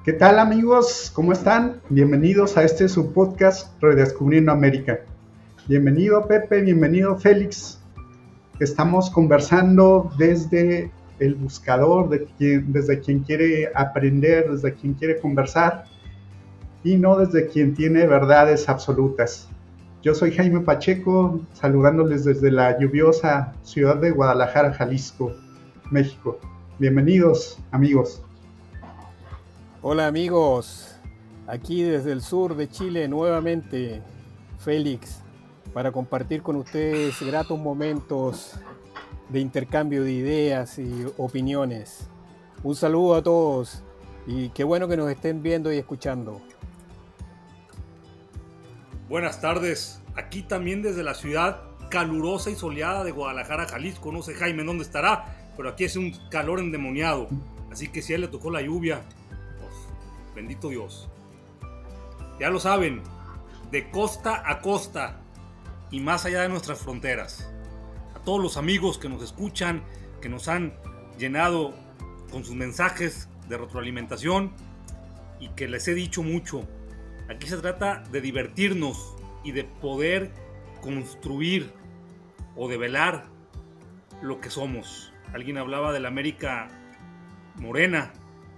¿Qué tal amigos? ¿Cómo están? Bienvenidos a este su podcast Redescubriendo América. Bienvenido Pepe, bienvenido Félix. Estamos conversando desde el buscador, desde quien quiere aprender, desde quien quiere conversar y no desde quien tiene verdades absolutas. Yo soy Jaime Pacheco, saludándoles desde la lluviosa ciudad de Guadalajara, Jalisco, México. Bienvenidos amigos. Hola amigos, aquí desde el sur de Chile nuevamente, Félix, para compartir con ustedes gratos momentos de intercambio de ideas y opiniones. Un saludo a todos y qué bueno que nos estén viendo y escuchando. Buenas tardes, aquí también desde la ciudad calurosa y soleada de Guadalajara, Jalisco. No sé Jaime dónde estará, pero aquí es un calor endemoniado. Así que si a él le tocó la lluvia, pues, bendito Dios. Ya lo saben, de costa a costa y más allá de nuestras fronteras. A todos los amigos que nos escuchan, que nos han llenado con sus mensajes de retroalimentación y que les he dicho mucho. Aquí se trata de divertirnos y de poder construir o develar lo que somos. Alguien hablaba de la América morena,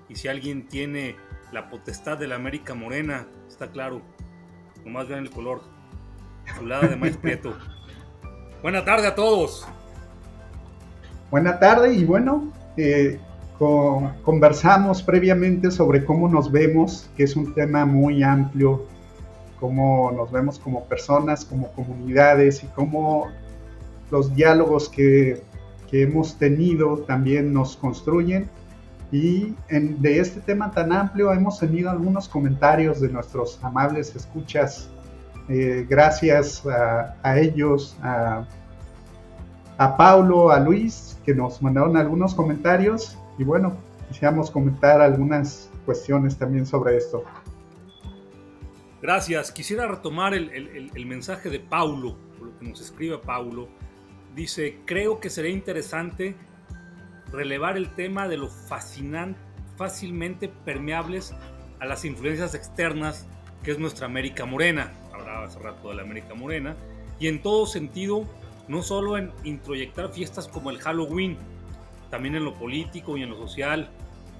y si alguien tiene la potestad de la América morena, está claro, nomás vean el color, chulada de maíz prieto. Buena tarde a todos. Buena tarde y bueno, conversamos previamente sobre cómo nos vemos, que es un tema muy amplio, cómo nos vemos como personas, como comunidades y cómo los diálogos que hemos tenido también nos construyen. Y de este tema tan amplio hemos tenido algunos comentarios de nuestros amables escuchas. Gracias a ellos, a Paulo, a Luis, que nos mandaron algunos comentarios y bueno, quisiéramos comentar algunas cuestiones también sobre esto. Gracias. Quisiera retomar el mensaje de Paulo, lo que nos escribe Paulo. Dice, creo que sería interesante relevar el tema de lo fácilmente permeables a las influencias externas que es nuestra América morena. Hablaba hace rato de la América morena. Y en todo sentido, no solo en introyectar fiestas como el Halloween, también en lo político y en lo social.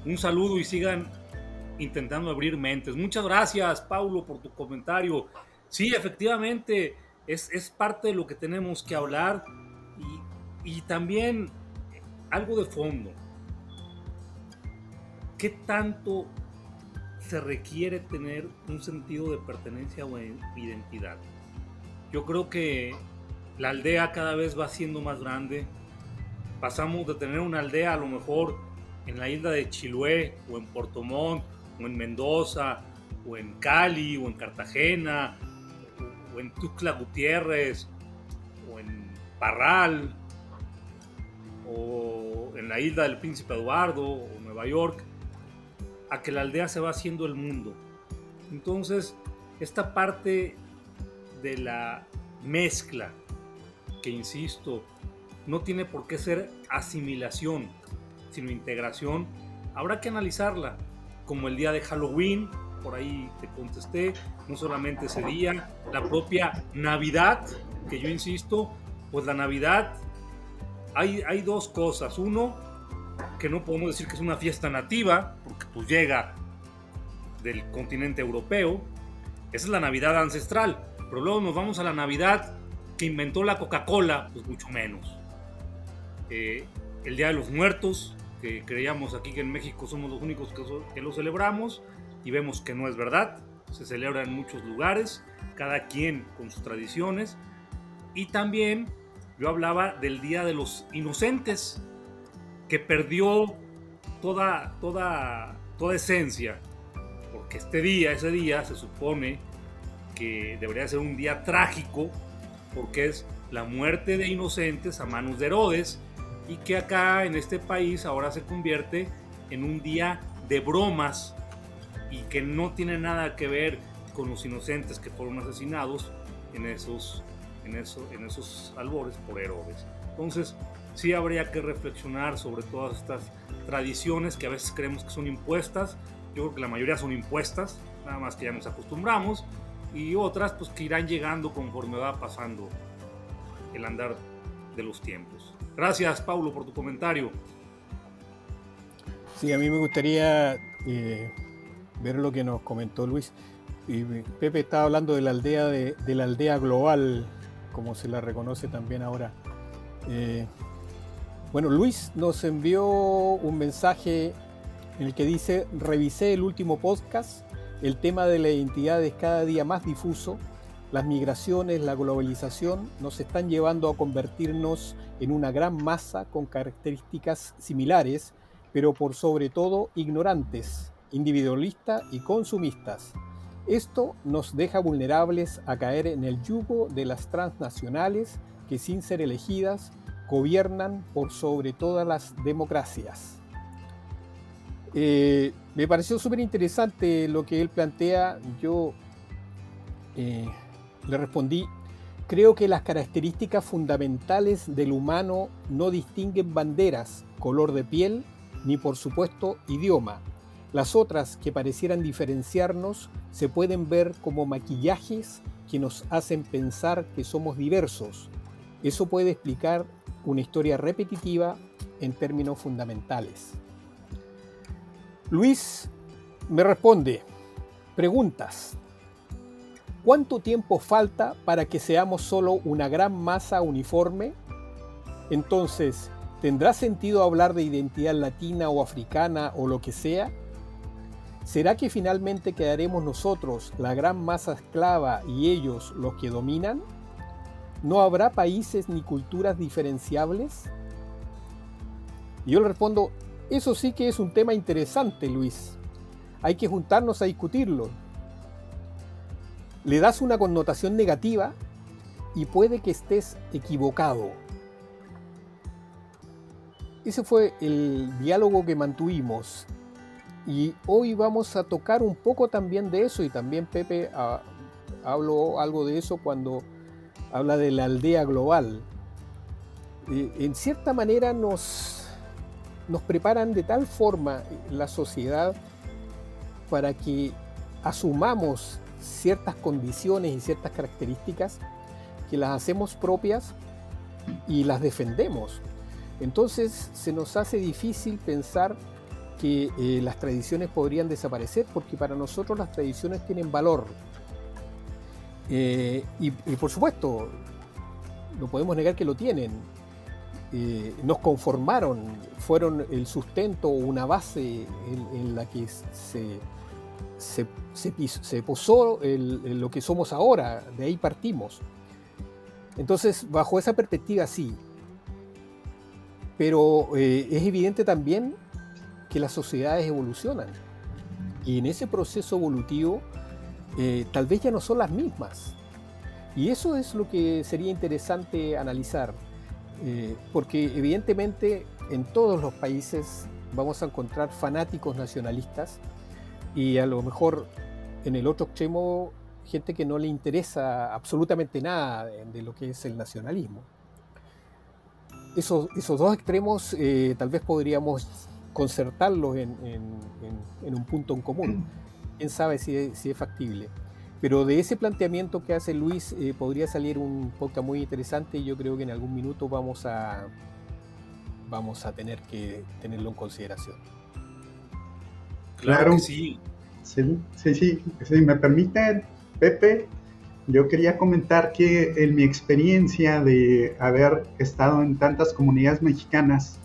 Un saludo y sigan intentando abrir mentes. Muchas gracias, Paulo, por tu comentario. Sí, efectivamente, es parte de lo que tenemos que hablar y también algo de fondo. ¿Qué tanto se requiere tener un sentido de pertenencia o identidad? Yo creo que la aldea cada vez va siendo más grande. Pasamos de tener una aldea a lo mejor en la isla de Chiloé o en Puerto Montt o en Mendoza o en Cali o en Cartagena o en Tuxtla Gutiérrez o en Parral o en la isla del Príncipe Eduardo o Nueva York, a que la aldea se va haciendo el mundo. Entonces, esta parte de la mezcla, que insisto, no tiene por qué ser asimilación, sino integración, habrá que analizarla, como el día de Halloween, por ahí te contesté, no solamente ese día, la propia Navidad, que yo insisto, pues la Navidad, hay dos cosas. Uno, que no podemos decir que es una fiesta nativa, porque pues llega del continente europeo, esa es la Navidad ancestral, pero luego nos vamos a la Navidad que inventó la Coca-Cola, pues mucho menos. El Día de los Muertos, que creíamos aquí que en México somos los únicos que lo celebramos, y vemos que no es verdad, se celebra en muchos lugares, cada quien con sus tradiciones, y también yo hablaba del Día de los Inocentes, que perdió toda esencia, porque ese día se supone que debería ser un día trágico, porque es la muerte de inocentes a manos de Herodes, y que acá en este país ahora se convierte en un día de bromas y que no tiene nada que ver con los inocentes que fueron asesinados en esos albores por Herodes. Entonces sí habría que reflexionar sobre todas estas tradiciones que a veces creemos que son impuestas, Yo creo que la mayoría son impuestas, nada más que ya nos acostumbramos, y otras pues que irán llegando conforme va pasando el andar de los tiempos. Gracias, Paulo, por tu comentario. Sí, a mí me gustaría ver lo que nos comentó Luis. Y Pepe estaba hablando de la aldea global, como se la reconoce también ahora. Bueno, Luis nos envió un mensaje en el que dice: revisé el último podcast, el tema de la identidad es cada día más difuso, las migraciones, la globalización nos están llevando a convertirnos en una gran masa con características similares, pero por sobre todo ignorantes, individualistas y consumistas. Esto nos deja vulnerables a caer en el yugo de las transnacionales que, sin ser elegidas, gobiernan por sobre todas las democracias. Me pareció súper interesante lo que él plantea. Yo le respondí: creo que las características fundamentales del humano no distinguen banderas, color de piel, ni por supuesto idioma. Las otras que parecieran diferenciarnos se pueden ver como maquillajes que nos hacen pensar que somos diversos. Eso puede explicar una historia repetitiva en términos fundamentales. Luis me responde: preguntas. ¿Cuánto tiempo falta para que seamos solo una gran masa uniforme? Entonces, ¿tendrá sentido hablar de identidad latina o africana o lo que sea? ¿Será que finalmente quedaremos nosotros, la gran masa esclava, y ellos los que dominan? ¿No habrá países ni culturas diferenciables? Y yo le respondo: eso sí que es un tema interesante, Luis. Hay que juntarnos a discutirlo. Le das una connotación negativa y puede que estés equivocado. Ese fue el diálogo que mantuvimos. Y hoy vamos a tocar un poco también de eso, y también Pepe habló algo de eso cuando habla de la aldea global. En cierta manera nos preparan de tal forma la sociedad para que asumamos ciertas condiciones y ciertas características que las hacemos propias y las defendemos. Entonces se nos hace difícil pensar que las tradiciones podrían desaparecer, porque para nosotros las tradiciones tienen valor. Y por supuesto, no podemos negar que lo tienen. Nos conformaron, fueron el sustento, una base en la que se posó lo que somos ahora, de ahí partimos. Entonces, bajo esa perspectiva sí. Pero es evidente también que las sociedades evolucionan, y en ese proceso evolutivo tal vez ya no son las mismas, y eso es lo que sería interesante analizar, porque evidentemente en todos los países vamos a encontrar fanáticos nacionalistas, y a lo mejor en el otro extremo gente que no le interesa absolutamente nada de lo que es el nacionalismo. Esos dos extremos tal vez podríamos concertarlos en un punto en común. Quién sabe si es factible. Pero de ese planteamiento que hace Luis podría salir un podcast muy interesante, y yo creo que en algún minuto vamos a tener que tenerlo en consideración. Claro que sí. Sí, me permiten, Pepe. Yo quería comentar que en mi experiencia de haber estado en tantas comunidades mexicanas,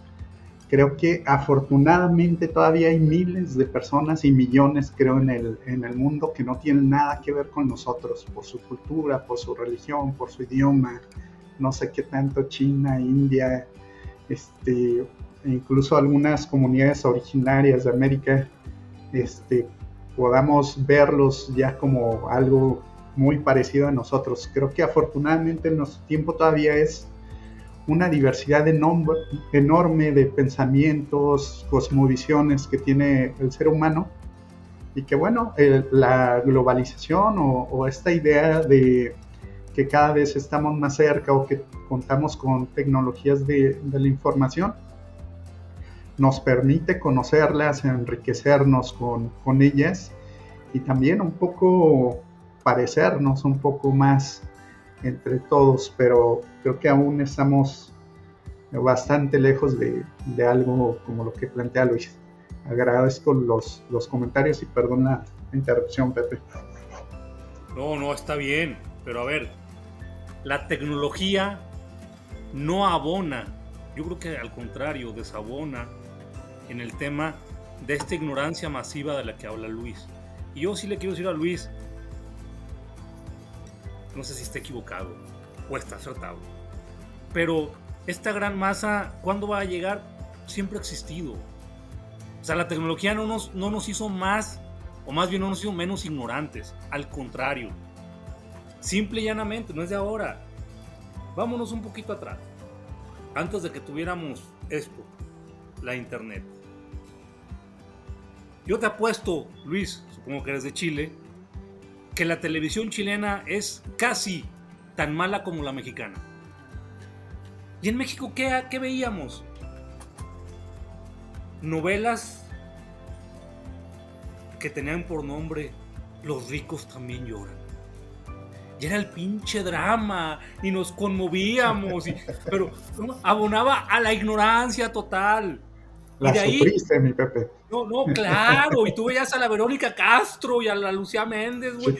creo que afortunadamente todavía hay miles de personas y millones, creo, en el mundo que no tienen nada que ver con nosotros, por su cultura, por su religión, por su idioma, no sé qué tanto, China, India, incluso algunas comunidades originarias de América, podamos verlos ya como algo muy parecido a nosotros. Creo que afortunadamente en nuestro tiempo todavía es una diversidad enorme de pensamientos, cosmovisiones que tiene el ser humano, y que bueno, la globalización o esta idea de que cada vez estamos más cerca o que contamos con tecnologías de la información, nos permite conocerlas, enriquecernos con ellas y también un poco parecernos un poco más entre todos, pero creo que aún estamos bastante lejos de algo como lo que plantea Luis. Agradezco los comentarios y perdón la interrupción, Pepe. No, está bien, pero a ver, la tecnología no abona, yo creo que al contrario, desabona en el tema de esta ignorancia masiva de la que habla Luis. Y yo sí le quiero decir a Luis, no sé si está equivocado o está acertado, pero esta gran masa, ¿cuándo va a llegar? Siempre ha existido. O sea, la tecnología no nos hizo más, o más bien no nos hizo menos ignorantes, al contrario. Simple y llanamente, no es de ahora. Vámonos un poquito atrás, antes de que tuviéramos esto, la internet. Yo te apuesto, Luis, supongo que eres de Chile, que la televisión chilena es casi tan mala como la mexicana. ¿Y en México qué veíamos? Novelas que tenían por nombre Los ricos también lloran. Y era el pinche drama y nos conmovíamos, pero abonaba a la ignorancia total. La y de ahí, sufriste, mi Pepe. No, claro, y tú veías a la Verónica Castro y a la Lucía Méndez, güey,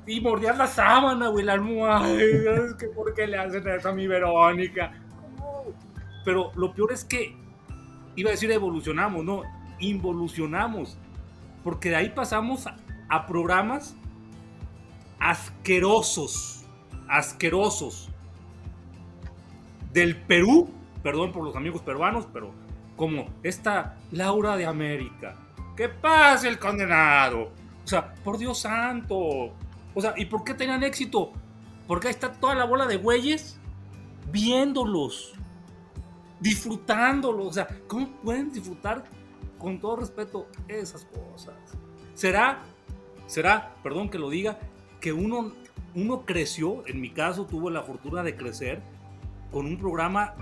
y mordías la sábana, güey, la almohada. Es que ¿por qué le hacen eso a mi Verónica? Pero lo peor es que, iba a decir evolucionamos, no, involucionamos, porque de ahí pasamos a programas asquerosos del Perú, perdón por los amigos peruanos, pero como esta Laura de América, ¿qué pasa el condenado? O sea, por Dios santo, o sea, ¿y por qué tenían éxito? Porque ahí está toda la bola de güeyes viéndolos, disfrutándolos. O sea, ¿cómo pueden disfrutar, con todo respeto, esas cosas? ¿Será, perdón que lo diga, que uno creció, en mi caso tuve la fortuna de crecer con un programa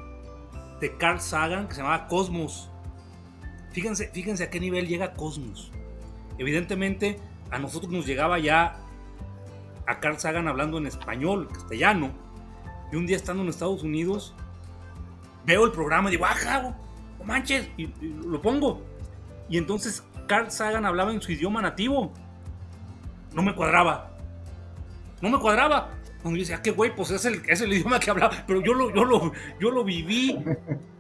de Carl Sagan que se llamaba Cosmos? Fíjense a qué nivel llega Cosmos. Evidentemente a nosotros nos llegaba ya a Carl Sagan hablando en español, castellano, y un día estando en Estados Unidos veo el programa y digo, ¡ajá! ¡No manches! Y lo pongo, y entonces Carl Sagan hablaba en su idioma nativo. No me cuadraba. Cuando yo decía, qué güey, pues es el idioma que hablaba, pero yo lo viví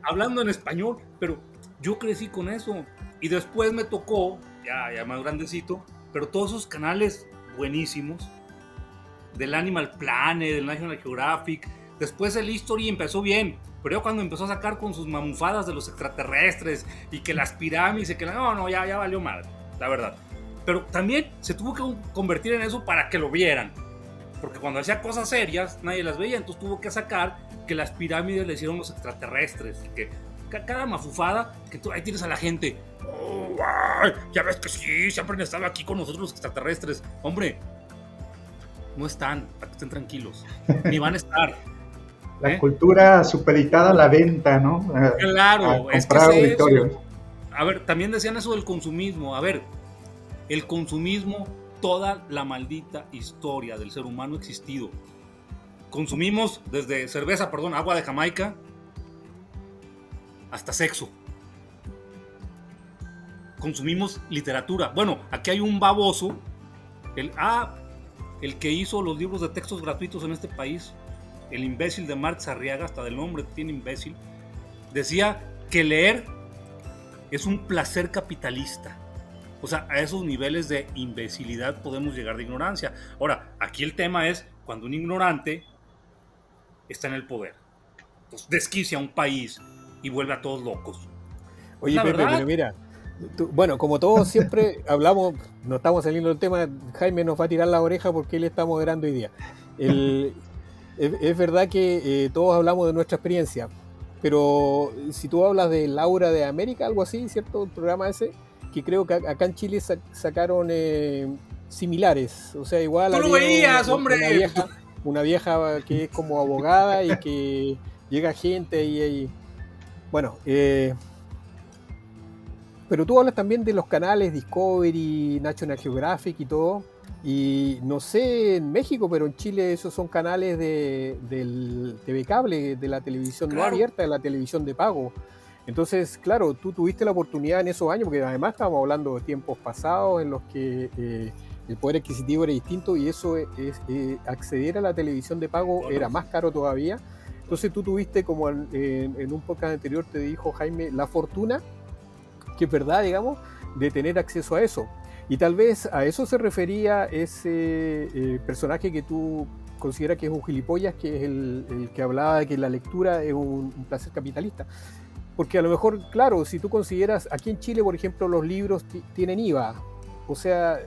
hablando en español, pero yo crecí con eso. Y después me tocó, ya más grandecito, pero todos esos canales buenísimos, del Animal Planet, del National Geographic. Después el History empezó bien, pero yo cuando empezó a sacar con sus mamufadas de los extraterrestres y que las pirámides, y que ya valió madre, la verdad. Pero también se tuvo que convertir en eso para que lo vieran. Porque cuando hacía cosas serias, nadie las veía, entonces tuvo que sacar que las pirámides le hicieron los extraterrestres. Que cada mafufada, que tú ahí tienes a la gente. Oh, ya ves que sí, siempre han estado aquí con nosotros los extraterrestres. Hombre, no están, para que estén tranquilos. Ni van a estar. La cultura supeditada a la venta, ¿no? Claro, es que es eso. A ver, también decían eso del consumismo. A ver, el consumismo, toda la maldita historia del ser humano ha existido. Consumimos desde agua de Jamaica, hasta sexo. Consumimos literatura. Bueno, aquí hay un baboso, el que hizo los libros de textos gratuitos en este país, el imbécil de Marx Arriaga, hasta del nombre tiene imbécil, decía que leer es un placer capitalista. O sea, a esos niveles de imbecilidad podemos llegar de ignorancia. Ahora, aquí el tema es cuando un ignorante está en el poder. Entonces desquicia a un país y vuelve a todos locos. Oye, Pepe, pero mira, bueno, como todos siempre hablamos, no estamos saliendo del tema, Jaime nos va a tirar la oreja porque él está moderando hoy día. Es verdad que todos hablamos de nuestra experiencia, pero si tú hablas de Laura de América, algo así, ¿cierto? El programa ese, que creo que acá en Chile sacaron similares, o sea, igual... ¡Tú lo veías, hombre! Una vieja que es como abogada y que llega gente y Bueno, pero tú hablas también de los canales Discovery, National Geographic y todo. Y no sé en México, pero en Chile esos son canales del TV cable, de la televisión no abierta, de la televisión de pago. Entonces, claro, tú tuviste la oportunidad en esos años, porque además estábamos hablando de tiempos pasados en los que el poder adquisitivo era distinto y eso acceder a la televisión de pago era más caro todavía. Entonces tú tuviste, como en un podcast anterior te dijo Jaime, la fortuna, que es verdad, digamos, de tener acceso a eso. Y tal vez a eso se refería ese personaje que tú consideras que es un gilipollas, que es el que hablaba de que la lectura es un placer capitalista. Porque a lo mejor, claro, si tú consideras, aquí en Chile, por ejemplo, los libros tienen IVA, o sea,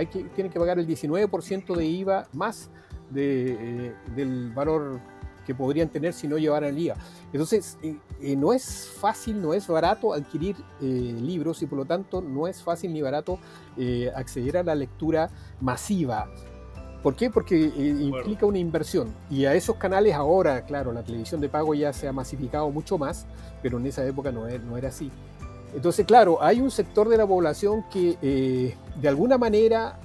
tienen que pagar el 19% de IVA más del valor que podrían tener si no llevaran el IVA. Entonces, no es fácil, no es barato adquirir libros y por lo tanto no es fácil ni barato acceder a la lectura masiva. ¿Por qué? Porque implica una inversión. Y a esos canales ahora, claro, la televisión de pago ya se ha masificado mucho más, pero en esa época no era así. Entonces, claro, hay un sector de la población que de alguna manera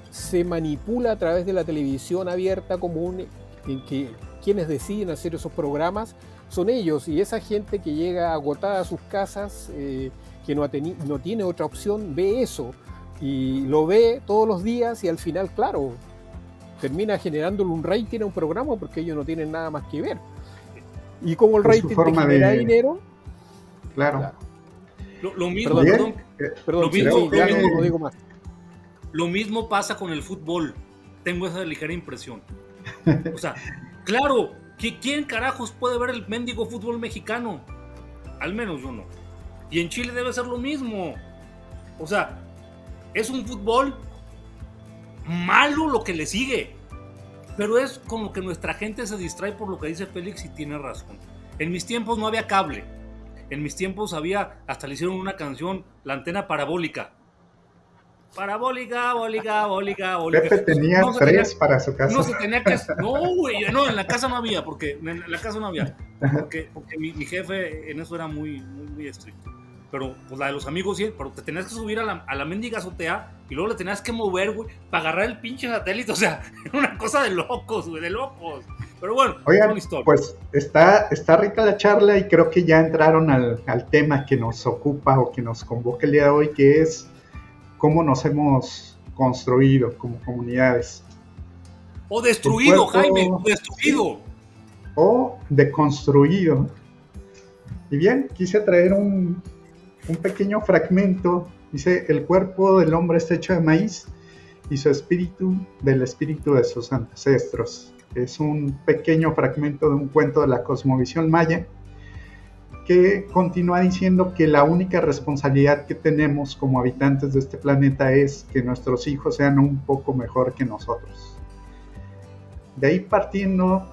se manipula a través de la televisión abierta común, en que quienes deciden hacer esos programas son ellos, y esa gente que llega agotada a sus casas, que no tiene otra opción, ve eso y lo ve todos los días y al final, claro, termina generándole un rating a un programa porque ellos no tienen nada más que ver. Y como el rating te genera dinero... Claro. Lo mismo, no digo más. Lo mismo pasa con el fútbol. Tengo esa ligera impresión. O sea, claro, ¿quién carajos puede ver el mendigo fútbol mexicano? Al menos yo no. Y en Chile debe ser lo mismo. O sea, es un fútbol malo lo que le sigue. Pero es con lo que nuestra gente se distrae, por lo que dice Félix, y tiene razón. En mis tiempos no había cable. En mis tiempos hasta le hicieron una canción, la antena parabólica. Parabólica, bólica. Pepe tenía tres para su casa. No se tenía que... No, güey, no, en la casa no había, porque mi jefe en eso era muy estricto. Pero pues la de los amigos sí, pero te tenías que subir a la mendiga azotea y luego le tenías que mover, güey, para agarrar el pinche satélite. O sea, era una cosa de locos, güey, de locos. Pero bueno, oigan, pues está rica la charla y creo que ya entraron al tema que nos ocupa o que nos convoca el día de hoy, que es cómo nos hemos construido como comunidades. O destruido, Jaime, destruido. O deconstruido. Y bien, quise traer un pequeño fragmento. Dice: el cuerpo del hombre está hecho de maíz y su espíritu del espíritu de sus ancestros. Es un pequeño fragmento de un cuento de la cosmovisión maya que continúa diciendo que la única responsabilidad que tenemos como habitantes de este planeta es que nuestros hijos sean un poco mejor que nosotros. De ahí partiendo,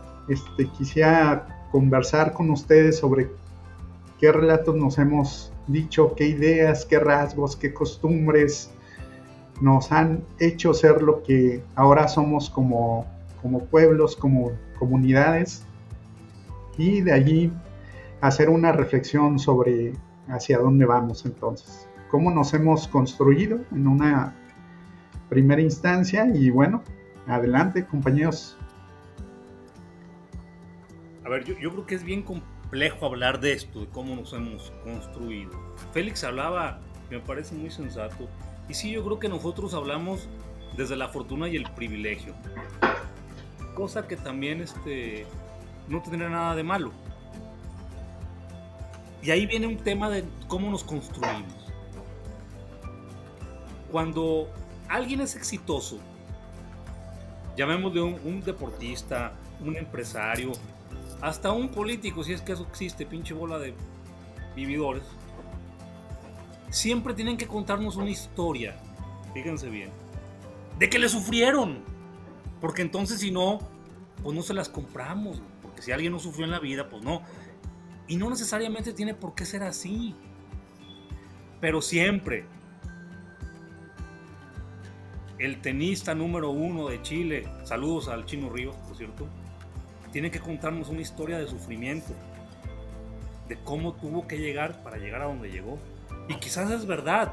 quisiera conversar con ustedes sobre qué relatos nos hemos dicho, qué ideas, qué rasgos, qué costumbres nos han hecho ser lo que ahora somos como pueblos, como comunidades, y de allí hacer una reflexión sobre hacia dónde vamos entonces, cómo nos hemos construido en una primera instancia. Y bueno, adelante, compañeros. A ver, yo creo que es bien complejo hablar de esto, de cómo nos hemos construido. Félix hablaba, me parece muy sensato, y sí, yo creo que nosotros hablamos desde la fortuna y el privilegio, cosa que también no tendría nada de malo. Y ahí viene un tema de cómo nos construimos. Cuando alguien es exitoso, llamémosle un deportista, un empresario, hasta un político, si es que eso existe, pinche bola de vividores, siempre tienen que contarnos una historia, fíjense bien, de que le sufrieron, porque entonces si no, pues no se las compramos, porque si alguien no sufrió en la vida, pues no. Y no necesariamente tiene por qué ser así. Pero siempre el tenista número 1 de Chile, saludos al Chino Ríos, por cierto, tiene que contarnos una historia de sufrimiento. de cómo tuvo que llegar para llegar a donde llegó. Y quizás es verdad,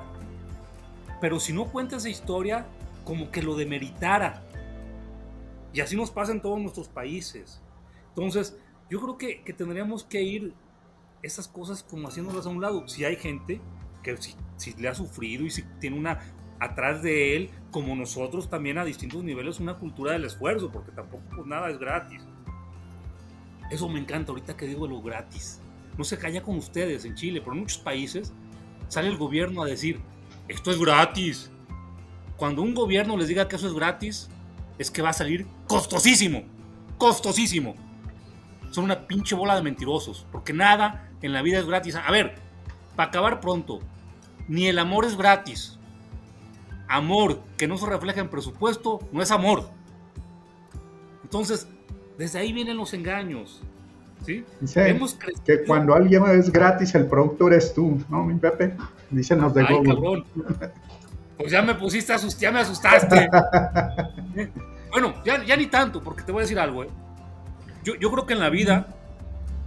pero si no cuenta esa historia, como que lo demeritara. Y así nos pasa en todos nuestros países. Entonces, yo creo que tendríamos que ir esas cosas como haciéndolas a un lado. Si hay gente que si le ha sufrido y si tiene una atrás de él, como nosotros también a distintos niveles, una cultura del esfuerzo, porque tampoco pues nada es gratis. Eso me encanta ahorita que digo lo gratis. No se calla con ustedes en Chile, pero en muchos países sale el gobierno a decir, esto es gratis. Cuando un gobierno les diga que eso es gratis, es que va a salir costosísimo, costosísimo. Son una pinche bola de mentirosos, porque nada en la vida es gratis. A ver, para acabar pronto, ni el amor es gratis. Amor que no se refleja en presupuesto no es amor. Entonces, desde ahí vienen los engaños. ¿Sí? Dice que cuando alguien es gratis, el producto eres tú, ¿no, mi Pepe? Dicen los de Google. Cabrón. Pues ya me pusiste ya me asustaste. Bueno, ya ni tanto, porque te voy a decir algo. Yo creo que en la vida,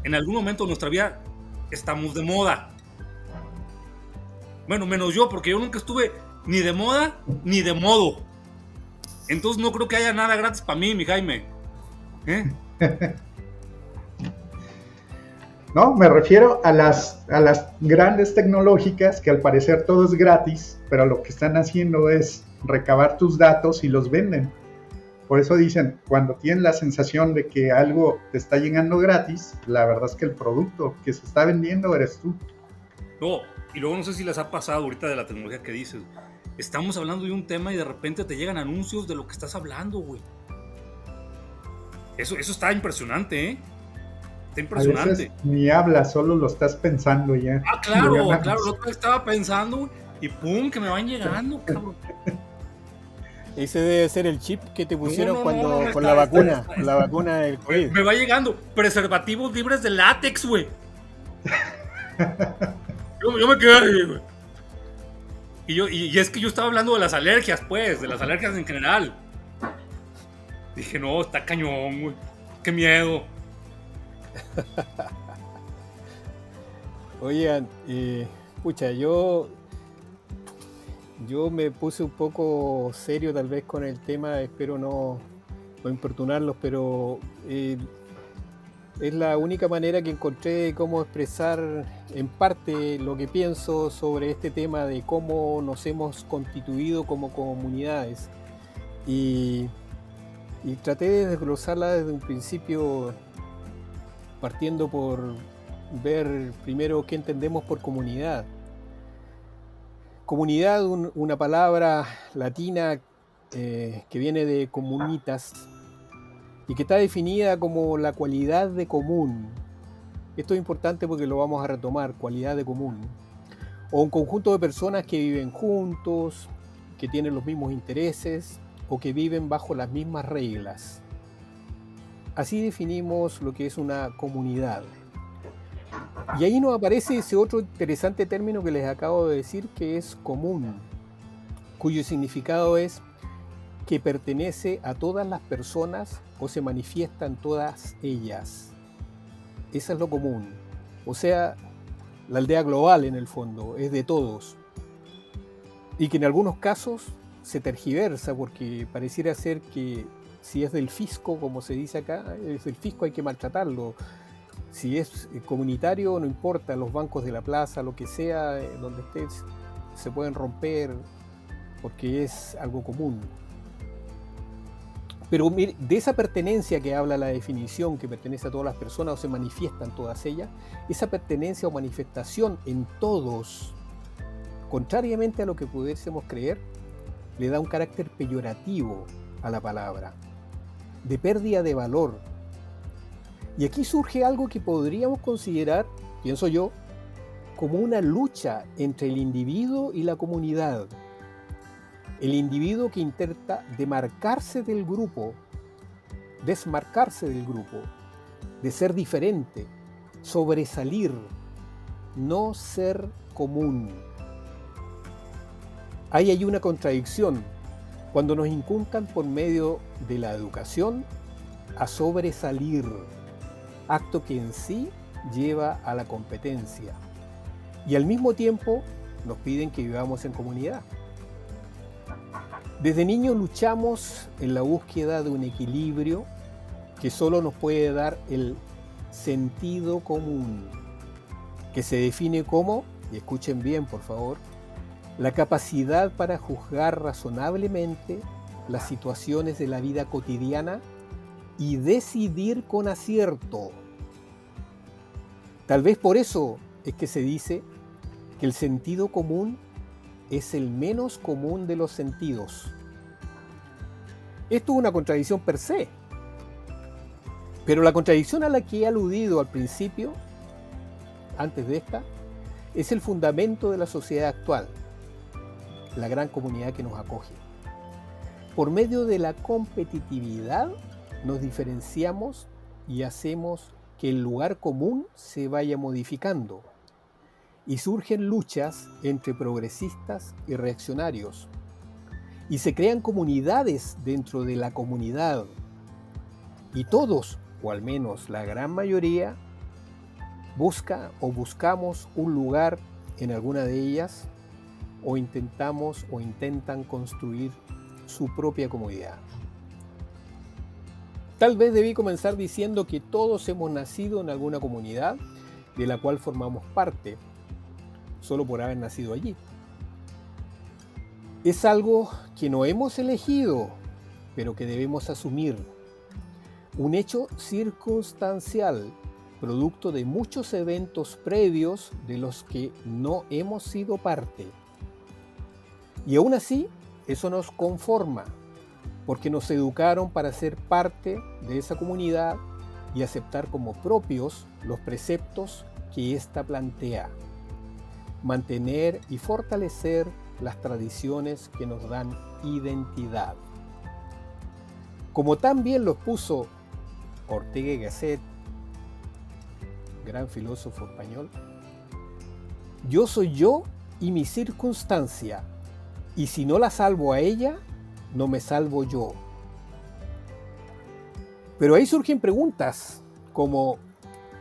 en algún momento de nuestra vida, estamos de moda. Bueno, menos yo, porque yo nunca estuve ni de moda ni de modo. Entonces no creo que haya nada gratis para mí, mi Jaime. No, me refiero a las grandes tecnológicas que al parecer todo es gratis, pero lo que están haciendo es recabar tus datos y los venden. Por eso dicen, cuando tienen la sensación de que algo te está llegando gratis, la verdad es que el producto que se está vendiendo eres tú. No, y luego no sé si les ha pasado ahorita de la tecnología que dices. Estamos hablando de un tema y de repente te llegan anuncios de lo que estás hablando, güey. Eso está impresionante, ¿eh? Está impresionante. A veces ni hablas, solo lo estás pensando ya. Ah, claro, lo que estaba pensando y pum, que me van llegando, cabrón. Ese debe ser el chip que te pusieron con la vacuna del COVID. Me va llegando preservativos libres de látex, güey. Yo me quedé ahí, güey. Y es que yo estaba hablando de las alergias, pues, de las alergias en general. Dije, no, está cañón, güey. Qué miedo. Oigan, pucha, yo me puse un poco serio tal vez con el tema, espero no importunarlos, pero es la única manera que encontré de cómo expresar en parte lo que pienso sobre este tema de cómo nos hemos constituido como comunidades. Y traté de desglosarla desde un principio, partiendo por ver primero qué entendemos por comunidad. Comunidad, una palabra latina que viene de comunitas y que está definida como la cualidad de común. Esto es importante porque lo vamos a retomar, cualidad de común. O un conjunto de personas que viven juntos, que tienen los mismos intereses o que viven bajo las mismas reglas. Así definimos lo que es una comunidad. Y ahí nos aparece ese otro interesante término que les acabo de decir, que es común, cuyo significado es que pertenece a todas las personas o se manifiesta en todas ellas. Eso es lo común. O sea, la aldea global en el fondo, es de todos. Y que en algunos casos se tergiversa porque pareciera ser que si es del fisco, como se dice acá, es del fisco, hay que maltratarlo. Si es comunitario, no importa, los bancos de la plaza, lo que sea, donde estés, se pueden romper porque es algo común. Pero de esa pertenencia que habla la definición, que pertenece a todas las personas o se manifiesta en todas ellas, esa pertenencia o manifestación en todos, contrariamente a lo que pudiésemos creer, le da un carácter peyorativo a la palabra, de pérdida de valor. Y aquí surge algo que podríamos considerar, pienso yo, como una lucha entre el individuo y la comunidad. El individuo que intenta demarcarse del grupo, desmarcarse del grupo, de ser diferente, sobresalir, no ser común. Ahí hay una contradicción cuando nos inculcan por medio de la educación a sobresalir, acto que en sí lleva a la competencia y al mismo tiempo nos piden que vivamos en comunidad. Desde niños luchamos en la búsqueda de un equilibrio que solo nos puede dar el sentido común, que se define como, y escuchen bien por favor, la capacidad para juzgar razonablemente las situaciones de la vida cotidiana y decidir con acierto. Tal vez por eso es que se dice que el sentido común es el menos común de los sentidos. Esto es una contradicción per se, pero la contradicción a la que he aludido al principio, antes de esta, es el fundamento de la sociedad actual, la gran comunidad que nos acoge. Por medio de la competitividad nos diferenciamos y hacemos que el lugar común se vaya modificando y surgen luchas entre progresistas y reaccionarios y se crean comunidades dentro de la comunidad y todos, o al menos la gran mayoría, buscamos un lugar en alguna de ellas o intentan construir su propia comunidad. Tal vez debí comenzar diciendo que todos hemos nacido en alguna comunidad de la cual formamos parte, solo por haber nacido allí. Es algo que no hemos elegido, pero que debemos asumir. Un hecho circunstancial, producto de muchos eventos previos de los que no hemos sido parte. Y aún así, eso nos conforma, porque nos educaron para ser parte de esa comunidad y aceptar como propios los preceptos que ésta plantea. Mantener y fortalecer las tradiciones que nos dan identidad. Como tan bien los puso Ortega y Gasset, gran filósofo español, yo soy yo y mi circunstancia, y si no la salvo a ella, no me salvo yo. Pero ahí surgen preguntas como,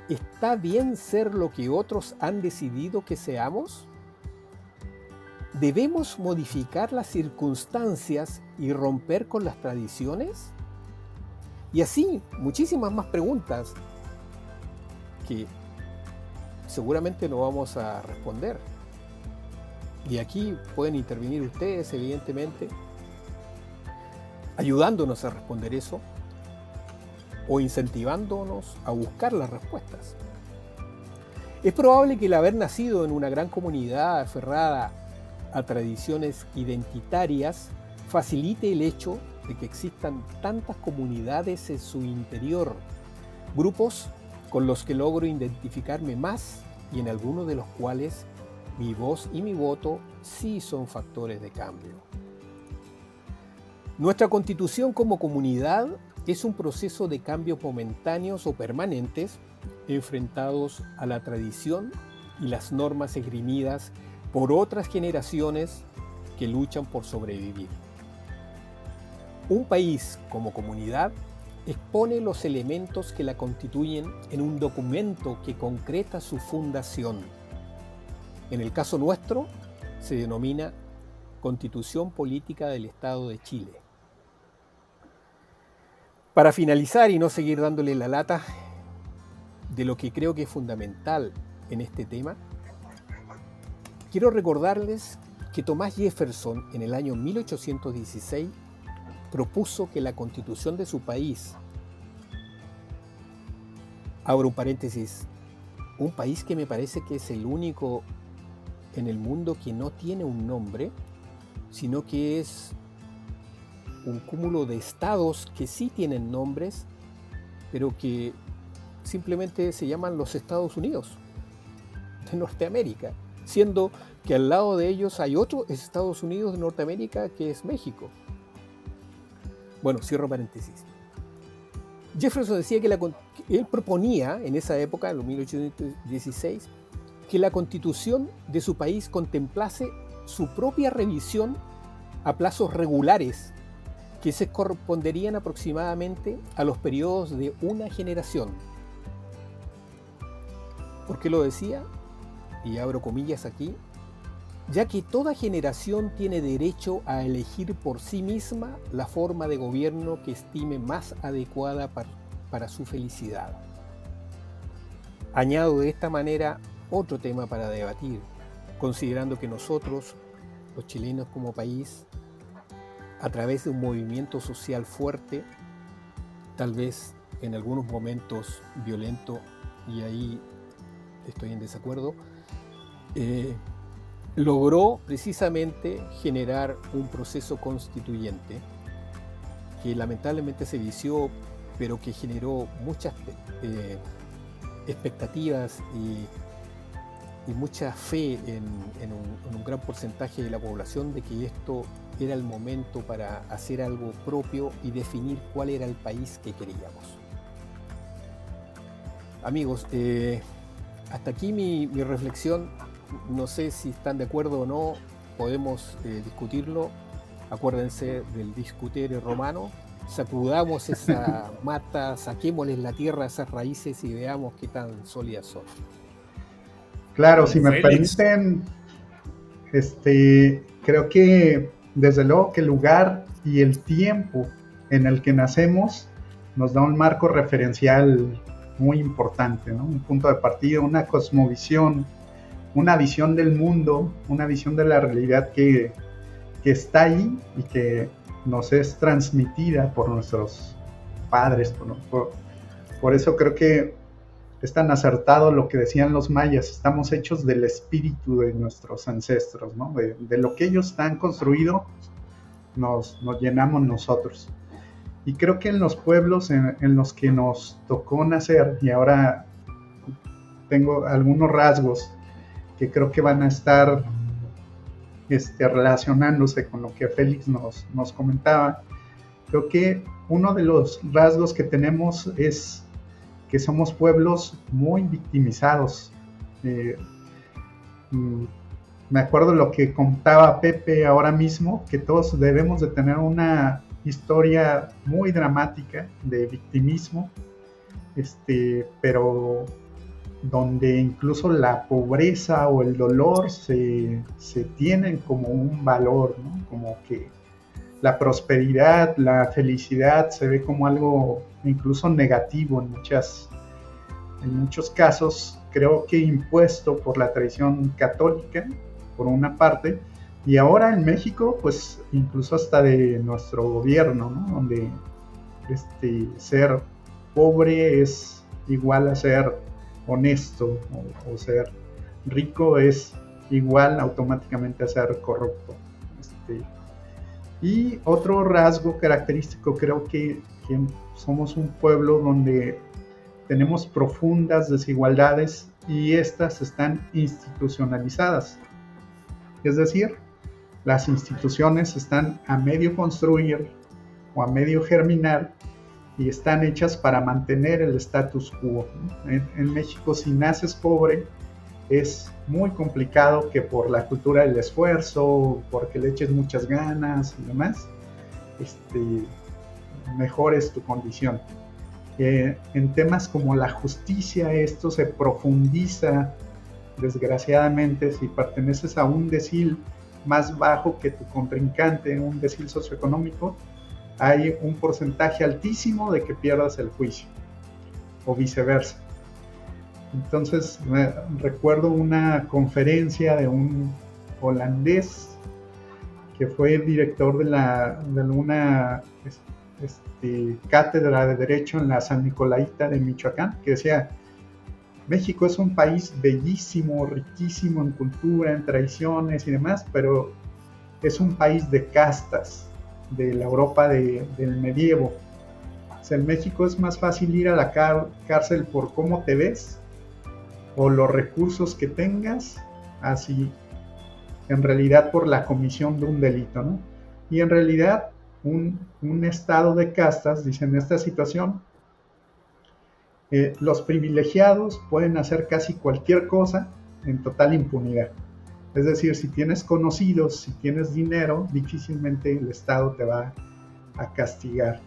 ¿está bien ser lo que otros han decidido que seamos? ¿Debemos modificar las circunstancias y romper con las tradiciones? Y así, muchísimas más preguntas que seguramente no vamos a responder. Y aquí pueden intervenir ustedes, evidentemente, ayudándonos a responder eso o incentivándonos a buscar las respuestas. Es probable que el haber nacido en una gran comunidad aferrada a tradiciones identitarias facilite el hecho de que existan tantas comunidades en su interior, grupos con los que logro identificarme más y en algunos de los cuales mi voz y mi voto sí son factores de cambio. Nuestra constitución como comunidad es un proceso de cambios momentáneos o permanentes enfrentados a la tradición y las normas esgrimidas por otras generaciones que luchan por sobrevivir. Un país como comunidad expone los elementos que la constituyen en un documento que concreta su fundación. En el caso nuestro, se denomina Constitución Política del Estado de Chile. Para finalizar y no seguir dándole la lata de lo que creo que es fundamental en este tema, quiero recordarles que Thomas Jefferson en el año 1816 propuso que la constitución de su país, abro un paréntesis, un país que me parece que es el único en el mundo que no tiene un nombre, sino que es un cúmulo de estados que sí tienen nombres, pero que simplemente se llaman los Estados Unidos de Norteamérica, siendo que al lado de ellos hay otro Estados Unidos de Norteamérica que es México. Bueno, cierro paréntesis. Jefferson decía que él proponía en esa época, en los 1816, que la constitución de su país contemplase su propia revisión a plazos regulares que se corresponderían aproximadamente a los periodos de una generación. ¿Por qué lo decía? Y abro comillas aquí. Ya que toda generación tiene derecho a elegir por sí misma la forma de gobierno que estime más adecuada para su felicidad. Añado de esta manera otro tema para debatir, considerando que nosotros, los chilenos como país, a través de un movimiento social fuerte, tal vez en algunos momentos violento, y ahí estoy en desacuerdo, logró precisamente generar un proceso constituyente que lamentablemente se vició, pero que generó muchas expectativas y mucha fe en un gran porcentaje de la población de que esto era el momento para hacer algo propio y definir cuál era el país que queríamos. Amigos, hasta aquí mi reflexión. No sé si están de acuerdo o no, podemos discutirlo. Acuérdense del discutere romano. Sacudamos esa mata, saquémosles la tierra a esas raíces y veamos qué tan sólidas son. Claro, si me permiten, creo que desde luego que el lugar y el tiempo en el que nacemos nos da un marco referencial muy importante, ¿no? Un punto de partida, una cosmovisión, una visión del mundo, una visión de la realidad que está ahí y que nos es transmitida por nuestros padres. Por eso creo que es tan acertado lo que decían los mayas: estamos hechos del espíritu de nuestros ancestros, ¿no? De lo que ellos han construido, nos llenamos nosotros. Y creo que en los pueblos en los que nos tocó nacer, y ahora tengo algunos rasgos que creo que van a estar relacionándose con lo que Félix nos comentaba. Creo que uno de los rasgos que tenemos es que somos pueblos muy victimizados. Me acuerdo lo que contaba Pepe ahora mismo, que todos debemos de tener una historia muy dramática de victimismo, pero donde incluso la pobreza o el dolor se tienen como un valor, ¿no? Como que la prosperidad, la felicidad se ve como algo incluso negativo en muchos casos, creo que impuesto por la tradición católica, por una parte, y ahora en México, pues incluso hasta de nuestro gobierno, ¿no? Donde ser pobre es igual a ser honesto, o ser rico es igual automáticamente a ser corrupto. Y otro rasgo característico, creo que somos un pueblo donde tenemos profundas desigualdades y estas están institucionalizadas. Es decir, las instituciones están a medio construir o a medio germinar y están hechas para mantener el status quo. En México, si naces pobre, es muy complicado que por la cultura del esfuerzo, porque le eches muchas ganas y demás, mejores tu condición. En temas como la justicia, esto se profundiza, desgraciadamente. Si perteneces a un decil más bajo que tu contrincante, un decil socioeconómico, hay un porcentaje altísimo de que pierdas el juicio, o viceversa. Entonces, recuerdo una conferencia de un holandés que fue director de una cátedra de Derecho en la San Nicolaita de Michoacán, que decía: México es un país bellísimo, riquísimo en cultura, en tradiciones y demás, pero es un país de castas, de la Europa del medievo. O sea, en México es más fácil ir a la cárcel por cómo te ves o los recursos que tengas, así en realidad por la comisión de un delito, ¿no? Y en realidad un estado de castas, dice, en esta situación, los privilegiados pueden hacer casi cualquier cosa en total impunidad. Es decir, si tienes conocidos, si tienes dinero, difícilmente el Estado te va a castigar.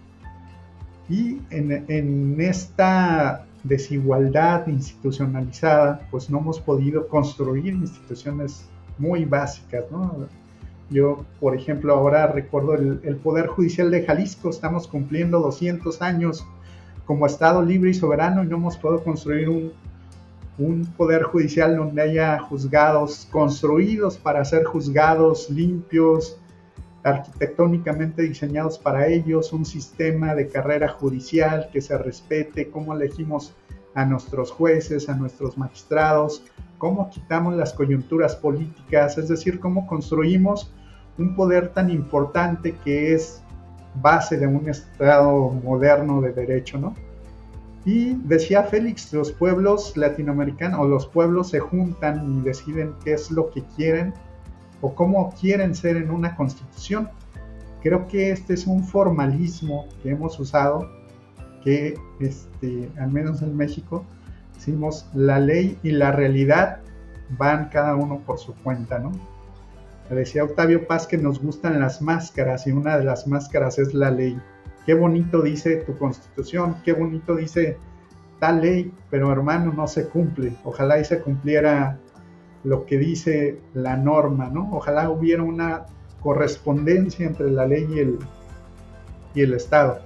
Y en esta desigualdad institucionalizada, pues no hemos podido construir instituciones muy básicas, ¿no? Yo, por ejemplo, ahora recuerdo el Poder Judicial de Jalisco, estamos cumpliendo 200 años como Estado libre y soberano y no hemos podido construir un poder judicial donde haya juzgados construidos para ser juzgados, limpios, arquitectónicamente diseñados para ellos, un sistema de carrera judicial que se respete, cómo elegimos a nuestros jueces, a nuestros magistrados, cómo quitamos las coyunturas políticas, es decir, cómo construimos un poder tan importante que es base de un Estado moderno de derecho, ¿no? Y decía Félix, los pueblos latinoamericanos o los pueblos se juntan y deciden qué es lo que quieren o cómo quieren ser en una constitución. Creo que este es un formalismo que hemos usado, que al menos en México, decimos la ley y la realidad van cada uno por su cuenta, ¿no? Decía Octavio Paz que nos gustan las máscaras y una de las máscaras es la ley. Qué bonito dice tu constitución, qué bonito dice tal ley, pero hermano, no se cumple. Ojalá y se cumpliera lo que dice la norma, ¿no? Ojalá hubiera una correspondencia entre la ley y el Estado.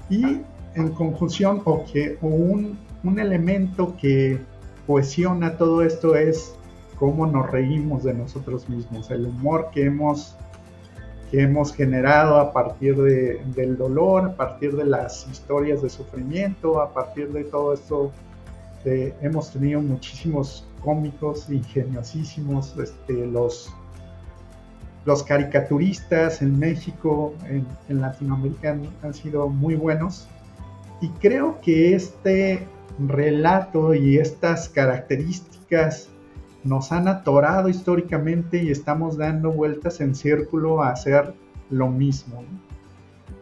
Y en conjunción, o un elemento que cohesiona todo esto es cómo nos reímos de nosotros mismos, el humor que hemos generado a partir del dolor, a partir de las historias de sufrimiento, a partir de todo esto. Hemos tenido muchísimos cómicos ingeniosísimos, los caricaturistas en México, en Latinoamérica han sido muy buenos, y creo que este relato y estas características nos han atorado históricamente y estamos dando vueltas en círculo a hacer lo mismo, ¿no?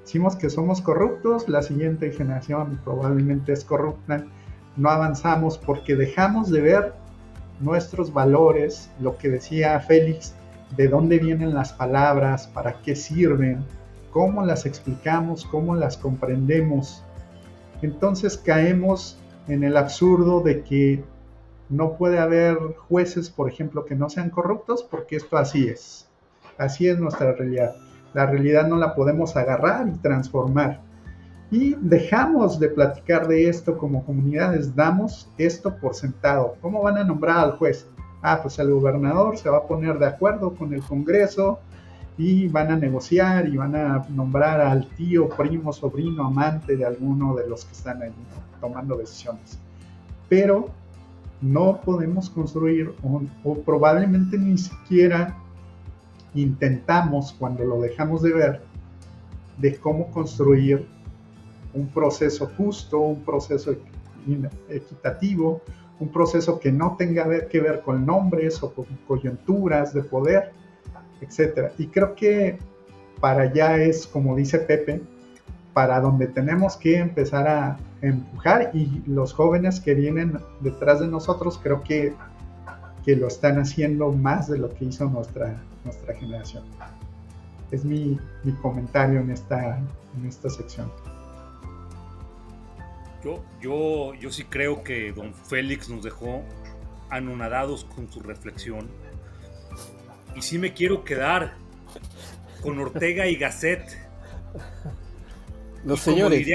Decimos que somos corruptos, la siguiente generación probablemente es corrupta, no avanzamos porque dejamos de ver nuestros valores, lo que decía Félix, de dónde vienen las palabras, para qué sirven, cómo las explicamos, cómo las comprendemos. Entonces caemos en el absurdo de que no puede haber jueces, por ejemplo, que no sean corruptos, porque esto así es nuestra realidad. La realidad no la podemos agarrar y transformar. Y dejamos de platicar de esto como comunidades, damos esto por sentado. ¿Cómo van a nombrar al juez? Pues el gobernador se va a poner de acuerdo con el Congreso y van a negociar y van a nombrar al tío, primo, sobrino, amante de alguno de los que están ahí tomando decisiones. Pero no podemos construir, o probablemente ni siquiera intentamos, cuando lo dejamos de ver, de cómo construir un proceso justo, un proceso equitativo, un proceso que no tenga que ver con nombres o con coyunturas de poder, etc. Y creo que para allá es, como dice Pepe, para donde tenemos que empezar a empujar, y los jóvenes que vienen detrás de nosotros creo que lo están haciendo más de lo que hizo nuestra generación. Es mi comentario en esta sección. Yo sí creo que don Félix nos dejó anonadados con su reflexión, y sí me quiero quedar con Ortega y Gasset. Los señores.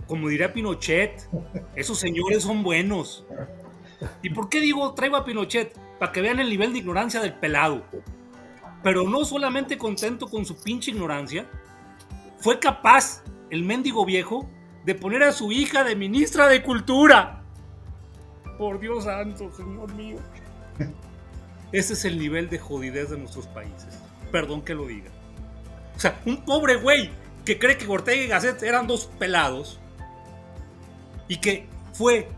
Como diría Pinochet, esos señores son buenos. ¿Y por qué traigo a Pinochet? Para que vean el nivel de ignorancia del pelado. Pero no solamente contento con su pinche ignorancia, fue capaz, el mendigo viejo, de poner a su hija de ministra de Cultura. Por Dios santo, señor mío. Ese es el nivel de jodidez de nuestros países. Perdón que lo diga. O sea, un pobre güey que cree que Ortega y Gasset eran dos pelados y que fue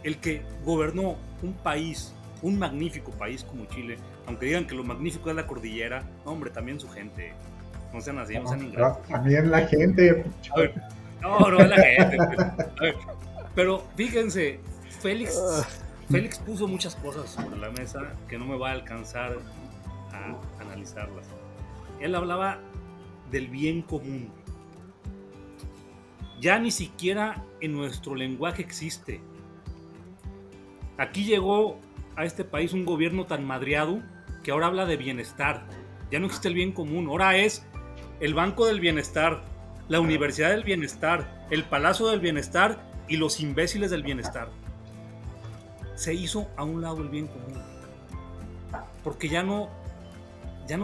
el que gobernó un país, un magnífico país como Chile, aunque digan que lo magnífico es la cordillera, no, hombre, también su gente. No sean así, no sean ingratos. También la gente. A ver, no es la gente. A ver, pero fíjense, Félix puso muchas cosas sobre la mesa que no me va a alcanzar a analizarlas. Él hablaba del bien común. ya ni siquiera en nuestro lenguaje existe. Aquí llegó a este país un gobierno tan madreado que ahora habla de bienestar. Ya no existe el bien común, ahora es el Banco del Bienestar, la Universidad del Bienestar, el Palacio del Bienestar y los imbéciles del bienestar. Se hizo a un lado el bien común, porque ya no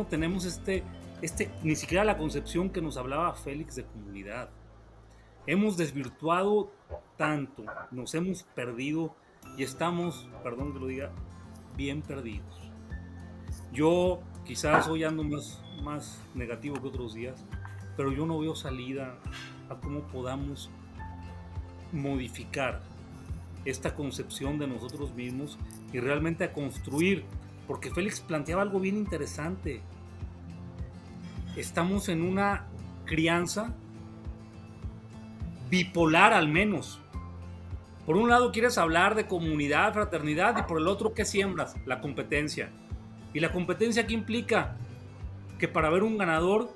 tenemos ni siquiera la concepción que nos hablaba Félix de comunidad. Hemos desvirtuado tanto, nos hemos perdido y estamos, perdón que lo diga, bien perdidos. Yo quizás hoy ando más negativo que otros días, pero yo no veo salida a cómo podamos modificar esta concepción de nosotros mismos y realmente a construir, porque Félix planteaba algo bien interesante. Estamos en una crianza bipolar, al menos. Por un lado quieres hablar de comunidad, fraternidad, y por el otro, ¿qué siembras? La competencia. ¿Y la competencia qué implica? Que para ver un ganador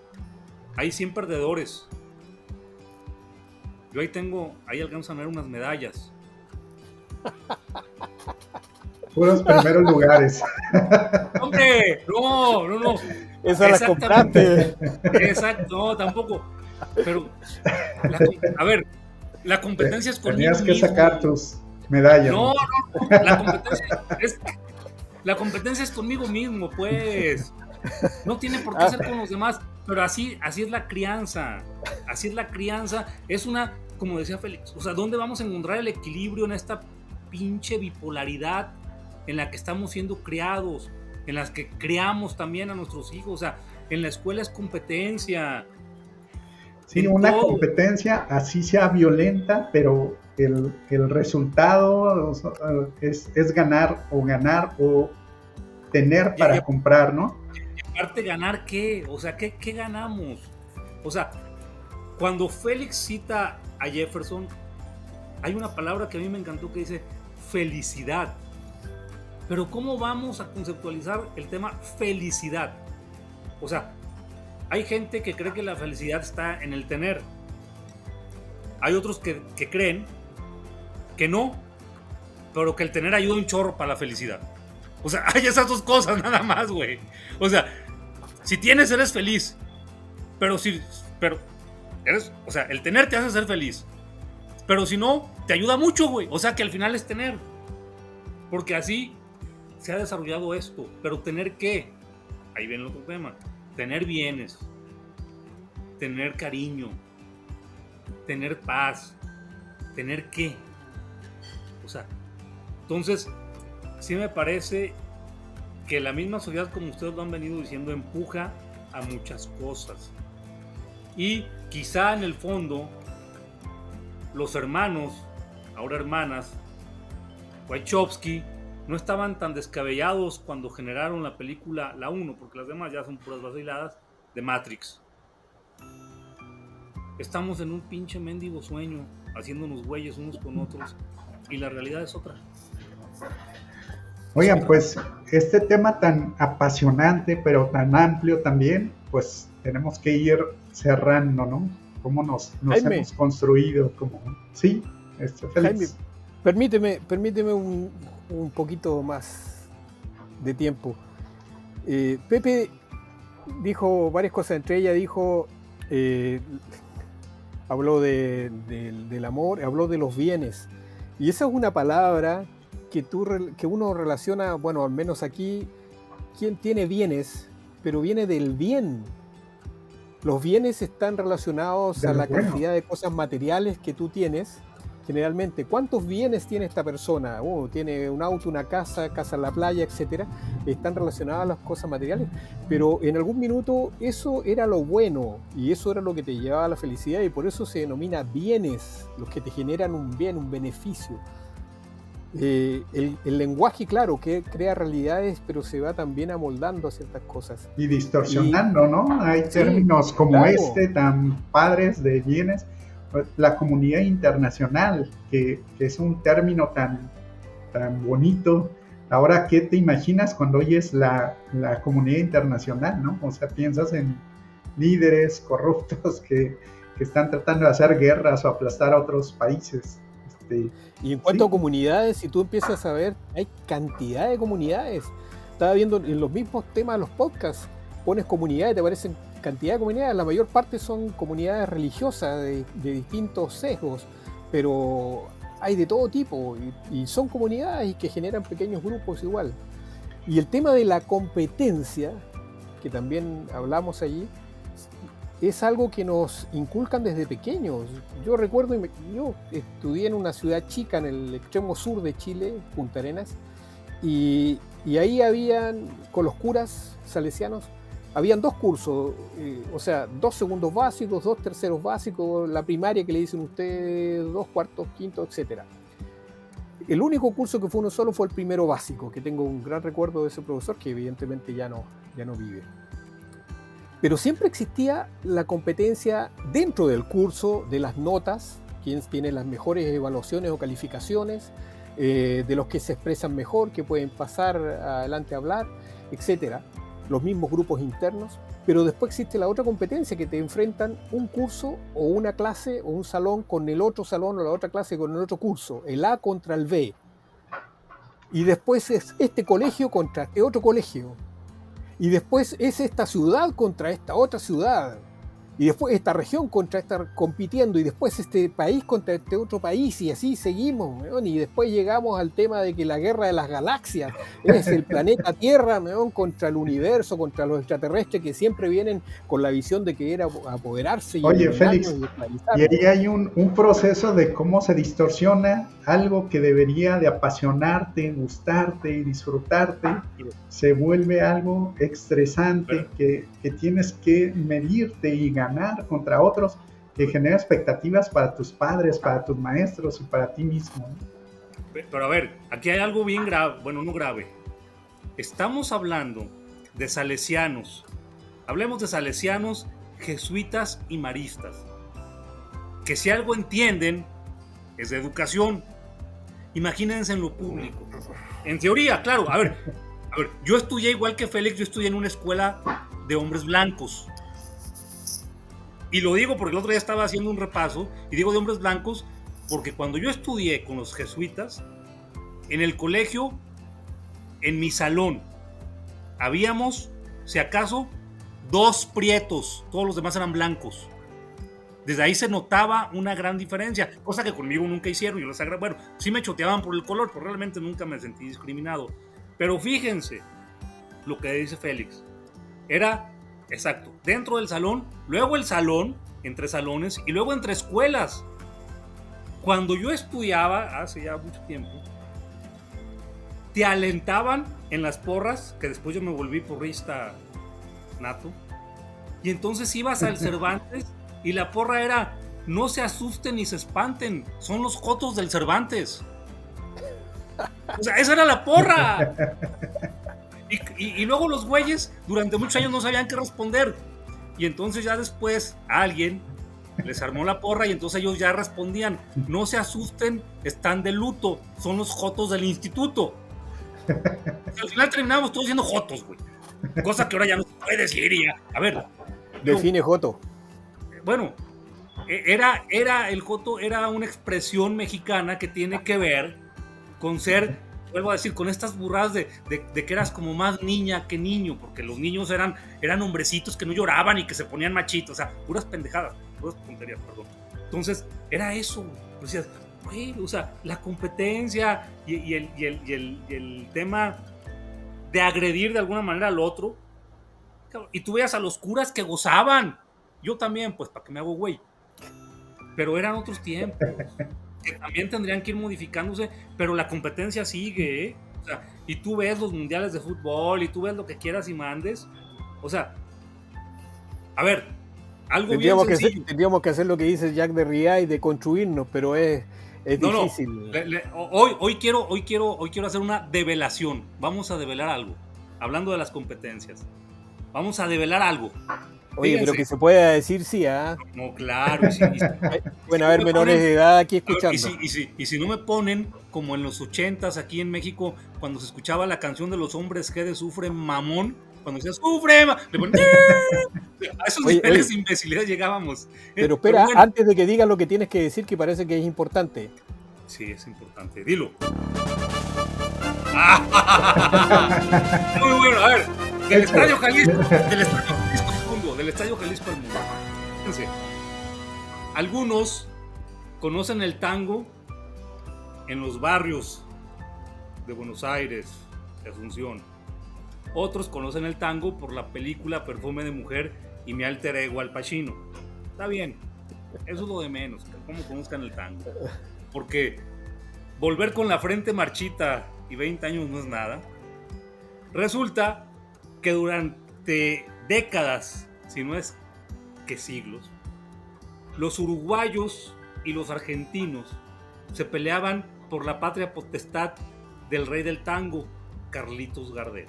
hay 100 perdedores. Yo ahí alcanzo a ver unas medallas. Puros primeros lugares. ¡Hombre! No. Esa la compraste. Exacto, no, tampoco. Pero, la competencia es conmigo mismo. Tenías que sacar tus medallas. No, la competencia es conmigo mismo, pues. No tiene por qué ser con los demás, pero así es la crianza. Así es la crianza. Es una, como decía Félix, o sea, ¿dónde vamos a encontrar el equilibrio en esta pinche bipolaridad en la que estamos siendo criados, en las que criamos también a nuestros hijos? O sea, en la escuela es competencia. Sí, una competencia así sea violenta, pero el resultado es ganar o tener para comprar, ¿no? Y aparte, ¿ganar qué? O sea, ¿qué ganamos? O sea, cuando Félix cita a Jefferson, hay una palabra que a mí me encantó que dice felicidad. Pero ¿cómo vamos a conceptualizar el tema felicidad? O sea, hay gente que cree que la felicidad está en el tener. Hay otros que creen que no, pero que el tener ayuda un chorro para la felicidad. O sea, hay esas dos cosas nada más, güey. O sea, si tienes, eres feliz. Pero o sea, el tener te hace ser feliz. Pero si no, te ayuda mucho, güey. O sea, que al final es tener. Porque así se ha desarrollado esto. Pero ¿tener qué? Ahí viene el otro tema. Tener bienes, tener cariño, tener paz, tener qué. O sea, entonces, sí me parece que la misma sociedad, como ustedes lo han venido diciendo, empuja a muchas cosas. Y quizá en el fondo, los hermanos, ahora hermanas, Wachowski, no estaban tan descabellados cuando generaron la película La 1, porque las demás ya son puras vaciladas, de Matrix. Estamos en un pinche mendigo sueño, haciéndonos güeyes unos con otros, y la realidad es otra. Oigan, pues este tema tan apasionante, pero tan amplio también, pues tenemos que ir cerrando, ¿no? Cómo nos hemos construido, como... Sí, Félix. Jaime, permíteme un poquito más de tiempo. Pepe dijo varias cosas, entre ellas dijo, habló del amor, habló de los bienes, y esa es una palabra que uno relaciona, bueno, al menos aquí, ¿quién tiene bienes? Pero viene del bien. Los bienes están relacionados a la cantidad de cosas materiales que tú tienes. Generalmente, ¿cuántos bienes tiene esta persona? Tiene un auto, una casa en la playa, etcétera. Están relacionadas a las cosas materiales, pero en algún minuto eso era lo bueno y eso era lo que te llevaba a la felicidad, y por eso se denomina bienes, los que te generan un bien, un beneficio. El lenguaje, claro, que crea realidades, pero se va también amoldando a ciertas cosas. Y distorsionando, ¿no? Hay términos como claro, tan padres de bienes. La comunidad internacional, que es un término tan bonito. Ahora, ¿qué te imaginas cuando oyes la comunidad internacional, ¿no? O sea, piensas en líderes corruptos que que están tratando de hacer guerras o aplastar a otros países. Y en cuanto a comunidades, si tú empiezas a ver, hay cantidad de comunidades. Estaba viendo en los mismos temas de los podcasts, pones comunidades, te aparecen cantidad de comunidades. La mayor parte son comunidades religiosas de distintos sesgos, pero hay de todo tipo y son comunidades y que generan pequeños grupos igual. Y el tema de la competencia, que también hablamos allí, es algo que nos inculcan desde pequeños. Yo recuerdo, yo estudié en una ciudad chica en el extremo sur de Chile, Punta Arenas, y ahí habían, con los curas salesianos, habían 2 cursos, o sea, 2 segundos básicos, 2 terceros básicos, la primaria que le dicen ustedes, 2 cuartos, quintos, etc. El único curso que fue uno solo fue el primero básico, que tengo un gran recuerdo de ese profesor, que evidentemente ya no vive. Pero siempre existía la competencia dentro del curso de las notas, quién tiene las mejores evaluaciones o calificaciones, de los que se expresan mejor, que pueden pasar adelante a hablar, etc. Los mismos grupos internos, pero después existe la otra competencia que te enfrentan un curso o una clase o un salón con el otro salón o la otra clase con el otro curso, el A contra el B. Y después es este colegio contra este otro colegio. Y después es esta ciudad contra esta otra ciudad. Y después esta región contra esta compitiendo. Y después este país contra este otro país. Y así seguimos, ¿no? Y después llegamos al tema de que la guerra de las galaxias es el planeta Tierra, ¿no? Contra el universo, contra los extraterrestres que siempre vienen con la visión de que era apoderarse. Oye, Félix, y ahí hay un proceso de cómo se distorsiona algo que debería de apasionarte, gustarte y disfrutarte. Se vuelve algo estresante que tienes que medirte y ganar contra otros, que genera expectativas para tus padres, para tus maestros y para ti mismo. Pero a ver, aquí hay algo bien grave, bueno, no grave. Estamos hablando de salesianos. Hablemos de salesianos, jesuitas y maristas. Que si algo entienden es de educación. Imagínense en lo público. En teoría, claro, a ver, yo estudié igual que Félix, yo estudié en una escuela de hombres blancos. Y lo digo porque el otro día estaba haciendo un repaso, y digo de hombres blancos porque cuando yo estudié con los jesuitas, en el colegio, en mi salón, habíamos, si acaso, 2 prietos, todos los demás eran blancos. Desde ahí se notaba una gran diferencia, cosa que conmigo nunca hicieron. Yo les bueno, sí me choteaban por el color, pero realmente nunca me sentí discriminado. Pero fíjense lo que dice Félix. Era, exacto, dentro del salón, luego el salón, entre salones, y luego entre escuelas. Cuando yo estudiaba, hace ya mucho tiempo, te alentaban en las porras, que después yo me volví porrista nato, y entonces ibas al Cervantes, y la porra era, no se asusten ni se espanten, son los jotos del Cervantes. O sea, esa era la porra. Y luego los güeyes durante muchos años no sabían qué responder. Y entonces ya después alguien les armó la porra y entonces ellos ya respondían, no se asusten, están de luto, son los jotos del instituto. Y al final terminamos todos siendo jotos, güey. Cosa que ahora ya no se puede decir. Y ya, a ver. Define joto. Bueno, el joto era una expresión mexicana que tiene que ver con ser, vuelvo a decir, con estas burradas de que eras como más niña que niño, porque los niños eran hombrecitos que no lloraban y que se ponían machitos, o sea, puras pendejadas, puras tonterías, perdón. Entonces, era eso, decías, güey, o sea, la competencia y el tema de agredir de alguna manera al otro, y tú veías a los curas que gozaban. Yo también, pues, ¿para qué me hago güey? Pero eran otros tiempos que también tendrían que ir modificándose, pero la competencia sigue, ¿eh? O sea, y tú ves los mundiales de fútbol y tú ves lo que quieras y mandes. O sea, a ver, algo tendríamos bien sencillo. Tendríamos que hacer lo que dice Jacques Derrida y de construirnos, pero es difícil. Hoy quiero hacer una develación. Vamos a develar algo. Hablando de las competencias. Vamos a develar algo. Oye, fíjense, pero que se pueda decir sí, ¿ah? No, claro. Bueno, a ver, menores de edad aquí escuchando. Y si no me ponen, como en los 80s aquí en México, cuando se escuchaba la canción de los hombres G de Sufre Mamón, cuando decía sufre, le ponían a esos niveles de imbecilidad llegábamos. Pero espera, bueno, antes de que digas lo que tienes que decir, que parece que es importante. Sí, es importante, dilo. Muy bueno, a ver, del Estadio Jalisco al mundo. Fíjense, algunos conocen el tango en los barrios de Buenos Aires, de Asunción. Otros conocen el tango por la película Perfume de Mujer y mi alter ego Al Pacino. Está bien, eso es lo de menos, cómo conozcan el tango. Porque volver con la frente marchita y 20 años no es nada. Resulta que durante décadas, si no es que siglos, los uruguayos y los argentinos se peleaban por la patria potestad del rey del tango, Carlos Gardel.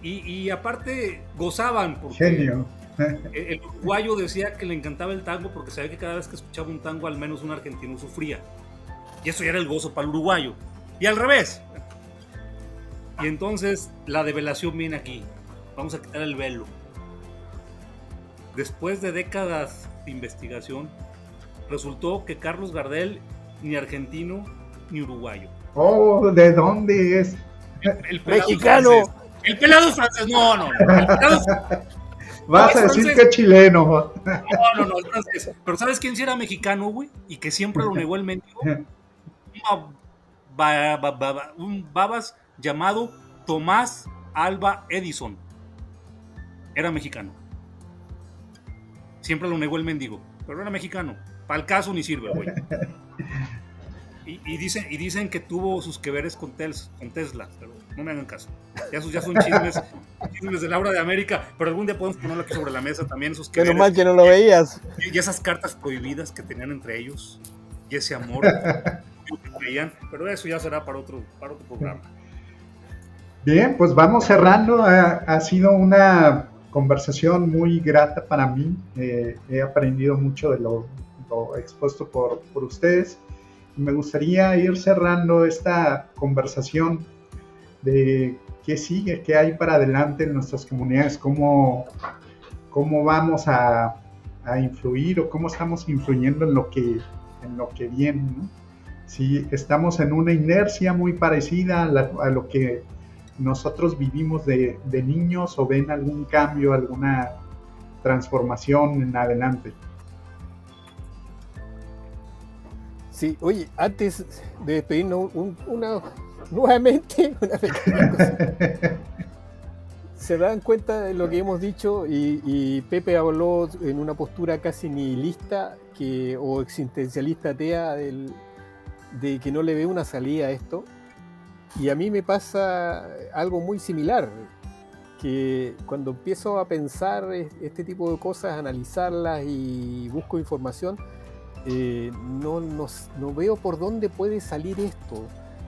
Y aparte gozaban porque genio. El uruguayo decía que le encantaba el tango porque sabía que cada vez que escuchaba un tango al menos un argentino sufría. Y eso ya era el gozo para el uruguayo. Y al revés. Y entonces la develación viene aquí. Vamos a quitar el velo. Después de décadas de investigación, resultó que Carlos Gardel ni argentino ni uruguayo. Oh, ¿de dónde es? El mexicano. Francés. El pelado francés. No. El pelado Vas a decir que es chileno. No, es francés. Pero ¿sabes quién sí era mexicano, güey? Y que siempre lo negó el mendigo. Un babas llamado Tomás Alva Edison. Era mexicano. Siempre lo negó el mendigo, pero era mexicano. Para el caso ni sirve, güey. Y dicen que tuvo sus que veres con Tesla, pero no me hagan caso. Ya son chismes de Laura de América, pero algún día podemos ponerlo aquí sobre la mesa también. Esos que pero mal que no lo veías. Y esas cartas prohibidas que tenían entre ellos, y ese amor que creían, pero eso ya será para otro programa. Bien, pues vamos cerrando. Ha sido una conversación muy grata para mí. He aprendido mucho de lo expuesto por ustedes. Me gustaría ir cerrando esta conversación de qué sigue, qué hay para adelante en nuestras comunidades, cómo vamos a influir o cómo estamos influyendo en lo que viene, ¿no? Si estamos en una inercia muy parecida a lo que nosotros vivimos de niños, o ven algún cambio, alguna transformación en adelante. Sí, oye, antes de despedirnos, nuevamente una pequeña cosa. Se dan cuenta de lo que hemos dicho y Pepe habló en una postura casi nihilista o existencialista atea de que no le ve una salida a esto. Y a mí me pasa algo muy similar, que cuando empiezo a pensar este tipo de cosas, analizarlas y busco información, no veo por dónde puede salir esto,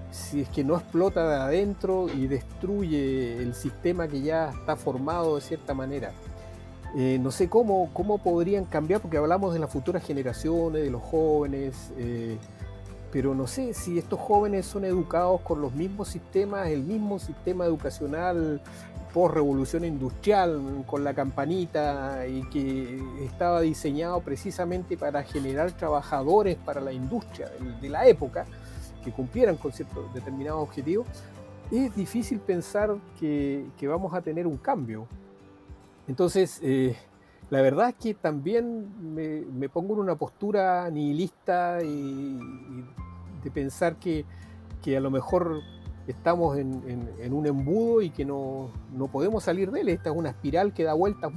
si es que no explota de adentro y destruye el sistema que ya está formado de cierta manera. No sé cómo podrían cambiar, porque hablamos de las futuras generaciones, de los jóvenes, pero no sé si estos jóvenes son educados con los mismos sistemas, el mismo sistema educacional post-revolución industrial, con la campanita, y que estaba diseñado precisamente para generar trabajadores para la industria de la época, que cumplieran con ciertos determinados objetivos. Es difícil pensar que vamos a tener un cambio. Entonces, la verdad es que también me pongo en una postura nihilista y de pensar que a lo mejor estamos en un embudo y que no podemos salir de él. Esta es una espiral que da vueltas,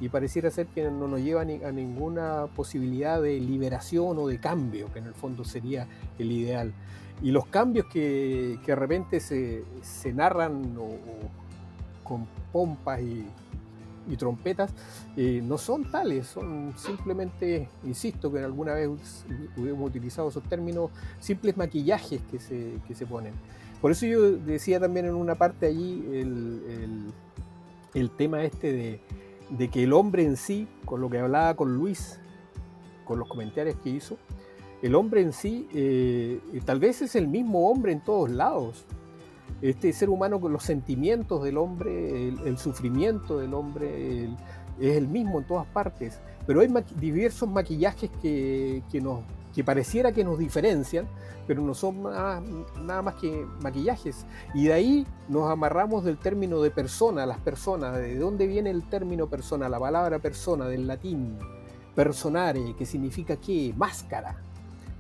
y pareciera ser que no nos lleva a ninguna posibilidad de liberación o de cambio, que en el fondo sería el ideal. Y los cambios que de repente se narran con pompas y trompetas, no son tales, son simplemente, insisto, que alguna vez hemos utilizado esos términos, simples maquillajes que se ponen. Por eso yo decía también en una parte allí el tema de que el hombre en sí, con lo que hablaba con Luis, con los comentarios que hizo, el hombre en sí tal vez es el mismo hombre en todos lados, este ser humano con los sentimientos del hombre, el sufrimiento del hombre, es el mismo en todas partes. Pero hay diversos maquillajes que pareciera que nos diferencian, pero no son nada más que maquillajes. Y de ahí nos amarramos del término de persona, las personas. ¿De dónde viene el término persona? La palabra persona, del latín personare, que significa ¿qué? Máscara.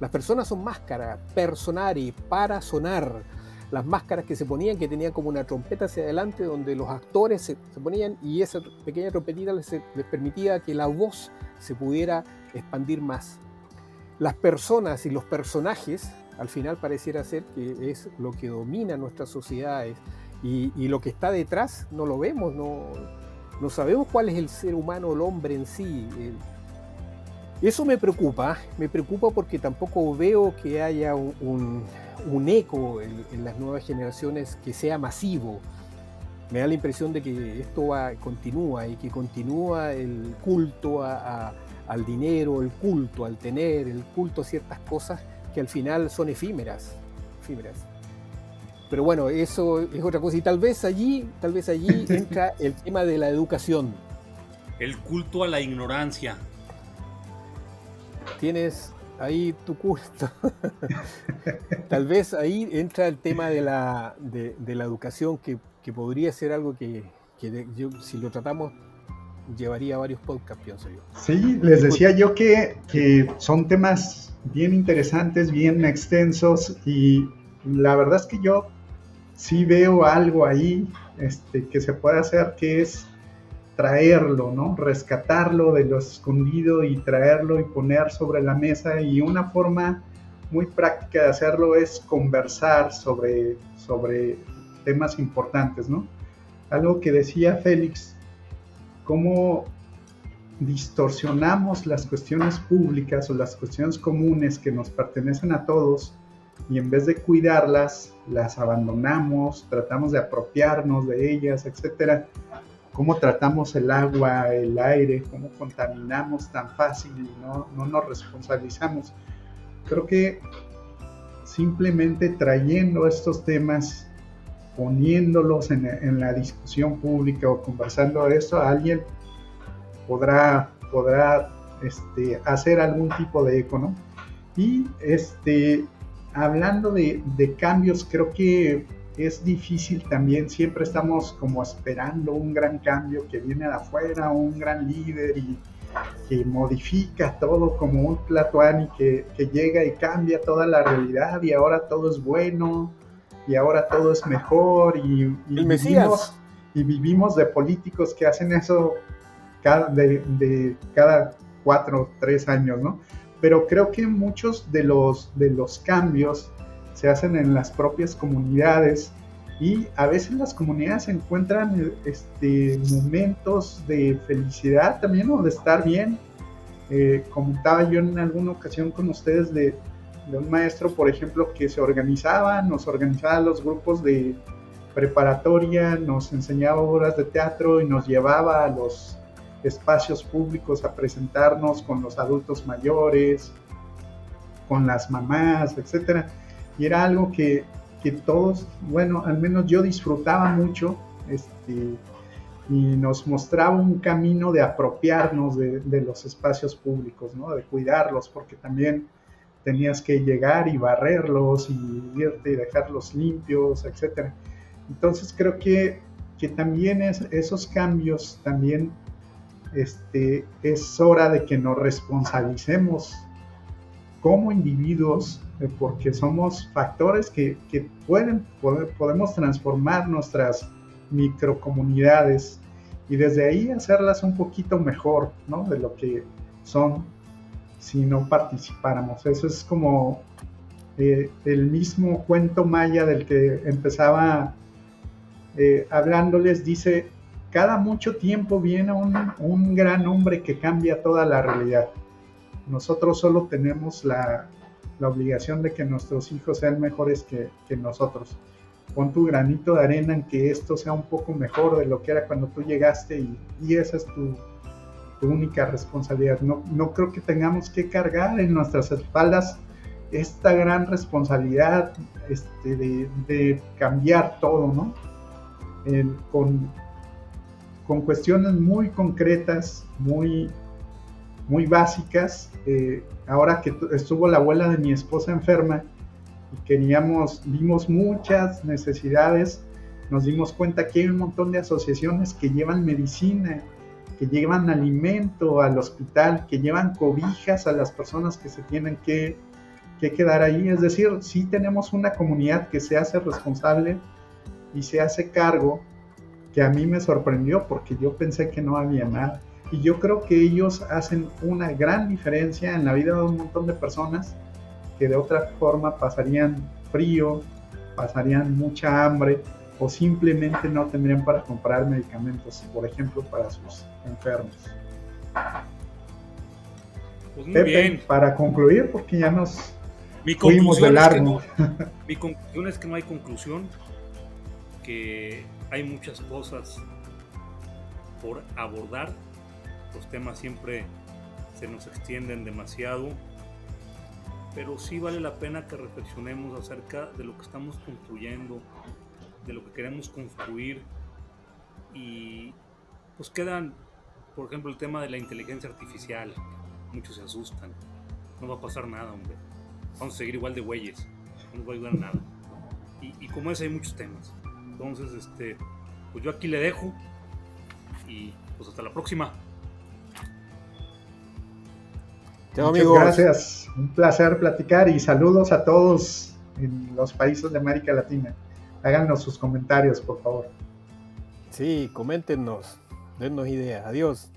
Las personas son máscara, personare, para sonar. Las máscaras que se ponían, que tenían como una trompeta hacia adelante, donde los actores se ponían, y esa pequeña trompetita les permitía que la voz se pudiera expandir más. Las personas y los personajes, al final pareciera ser que es lo que domina nuestras sociedades, y lo que está detrás no lo vemos, no sabemos cuál es el ser humano, el hombre en sí. Eso me preocupa porque tampoco veo que haya un eco en las nuevas generaciones que sea masivo. Me da la impresión de que esto continúa, y que continúa el culto al dinero, el culto al tener, el culto a ciertas cosas que al final son efímeras. Pero bueno, eso es otra cosa, y tal vez allí entra el tema de la educación. El culto a la ignorancia. Tienes ahí tu culto. Tal vez ahí entra el tema de la educación, que podría ser algo que si lo tratamos, llevaría varios podcasts, pienso yo. Sí, les decía yo que son temas bien interesantes, bien extensos, y la verdad es que yo sí veo algo ahí que se puede hacer, que es traerlo, ¿no? Rescatarlo de lo escondido y traerlo y poner sobre la mesa, y una forma muy práctica de hacerlo es conversar sobre temas importantes, ¿no? Algo que decía Félix, cómo distorsionamos las cuestiones públicas o las cuestiones comunes que nos pertenecen a todos, y en vez de cuidarlas, las abandonamos, tratamos de apropiarnos de ellas, etcétera. Cómo tratamos el agua, el aire, cómo contaminamos tan fácil y no nos responsabilizamos. Creo que simplemente trayendo estos temas, poniéndolos en la discusión pública o conversando de esto, alguien podrá hacer algún tipo de eco, ¿no? Y hablando de cambios, creo que es difícil también, siempre estamos como esperando un gran cambio que viene de afuera, un gran líder y que modifica todo como un Tlatoani que llega y cambia toda la realidad, y ahora todo es bueno, y ahora todo es mejor, y vivimos de políticos que hacen eso cada 4 o 3 años, ¿no? Pero creo que muchos de los cambios se hacen en las propias comunidades, y a veces las comunidades encuentran momentos de felicidad también, o de estar bien. Comentaba yo en alguna ocasión con ustedes de un maestro, por ejemplo, que nos organizaba los grupos de preparatoria, nos enseñaba obras de teatro y nos llevaba a los espacios públicos a presentarnos con los adultos mayores, con las mamás, etcétera. Y era algo que todos, bueno, al menos yo disfrutaba mucho, y nos mostraba un camino de apropiarnos de los espacios públicos, ¿no? De cuidarlos, porque también tenías que llegar y barrerlos y irte y dejarlos limpios, etcétera. Entonces creo que también esos cambios también es hora de que nos responsabilicemos como individuos, porque somos factores que podemos transformar nuestras microcomunidades, y desde ahí hacerlas un poquito mejor, ¿no? De lo que son si no participáramos. Eso es como el mismo cuento maya del que empezaba hablándoles. Dice: cada mucho tiempo viene un gran hombre que cambia toda la realidad. Nosotros solo tenemos la obligación de que nuestros hijos sean mejores que nosotros. Pon tu granito de arena en que esto sea un poco mejor de lo que era cuando tú llegaste, y esa es tu única responsabilidad. No creo que tengamos que cargar en nuestras espaldas esta gran responsabilidad de cambiar todo, ¿no? Con cuestiones muy concretas, muy básicas. Ahora que estuvo la abuela de mi esposa enferma y vimos muchas necesidades, nos dimos cuenta que hay un montón de asociaciones que llevan medicina, que llevan alimento al hospital, que llevan cobijas a las personas que se tienen que quedar ahí. Es decir, sí tenemos una comunidad que se hace responsable y se hace cargo, que a mí me sorprendió porque yo pensé que no había nada. Y yo creo que ellos hacen una gran diferencia en la vida de un montón de personas que de otra forma pasarían frío, pasarían mucha hambre o simplemente no tendrían para comprar medicamentos, por ejemplo, para sus enfermos. Pues muy Pepe, bien. para concluir, porque ya nos fuimos de largo. Mi conclusión es que no hay conclusión, que hay muchas cosas por abordar. Los temas siempre se nos extienden demasiado, pero sí vale la pena que reflexionemos acerca de lo que estamos construyendo, de lo que queremos construir. Y pues quedan, por ejemplo, el tema de la inteligencia artificial. Muchos se asustan. No va a pasar nada, hombre. Vamos a seguir igual de güeyes. No nos va a ayudar nada. Y como ese hay muchos temas. Entonces, pues yo aquí le dejo. Y pues hasta la próxima. Chao, amigos. Muchas gracias. Un placer platicar y saludos a todos en los países de América Latina. Háganos sus comentarios, por favor. Sí, coméntenos. Dennos ideas. Adiós.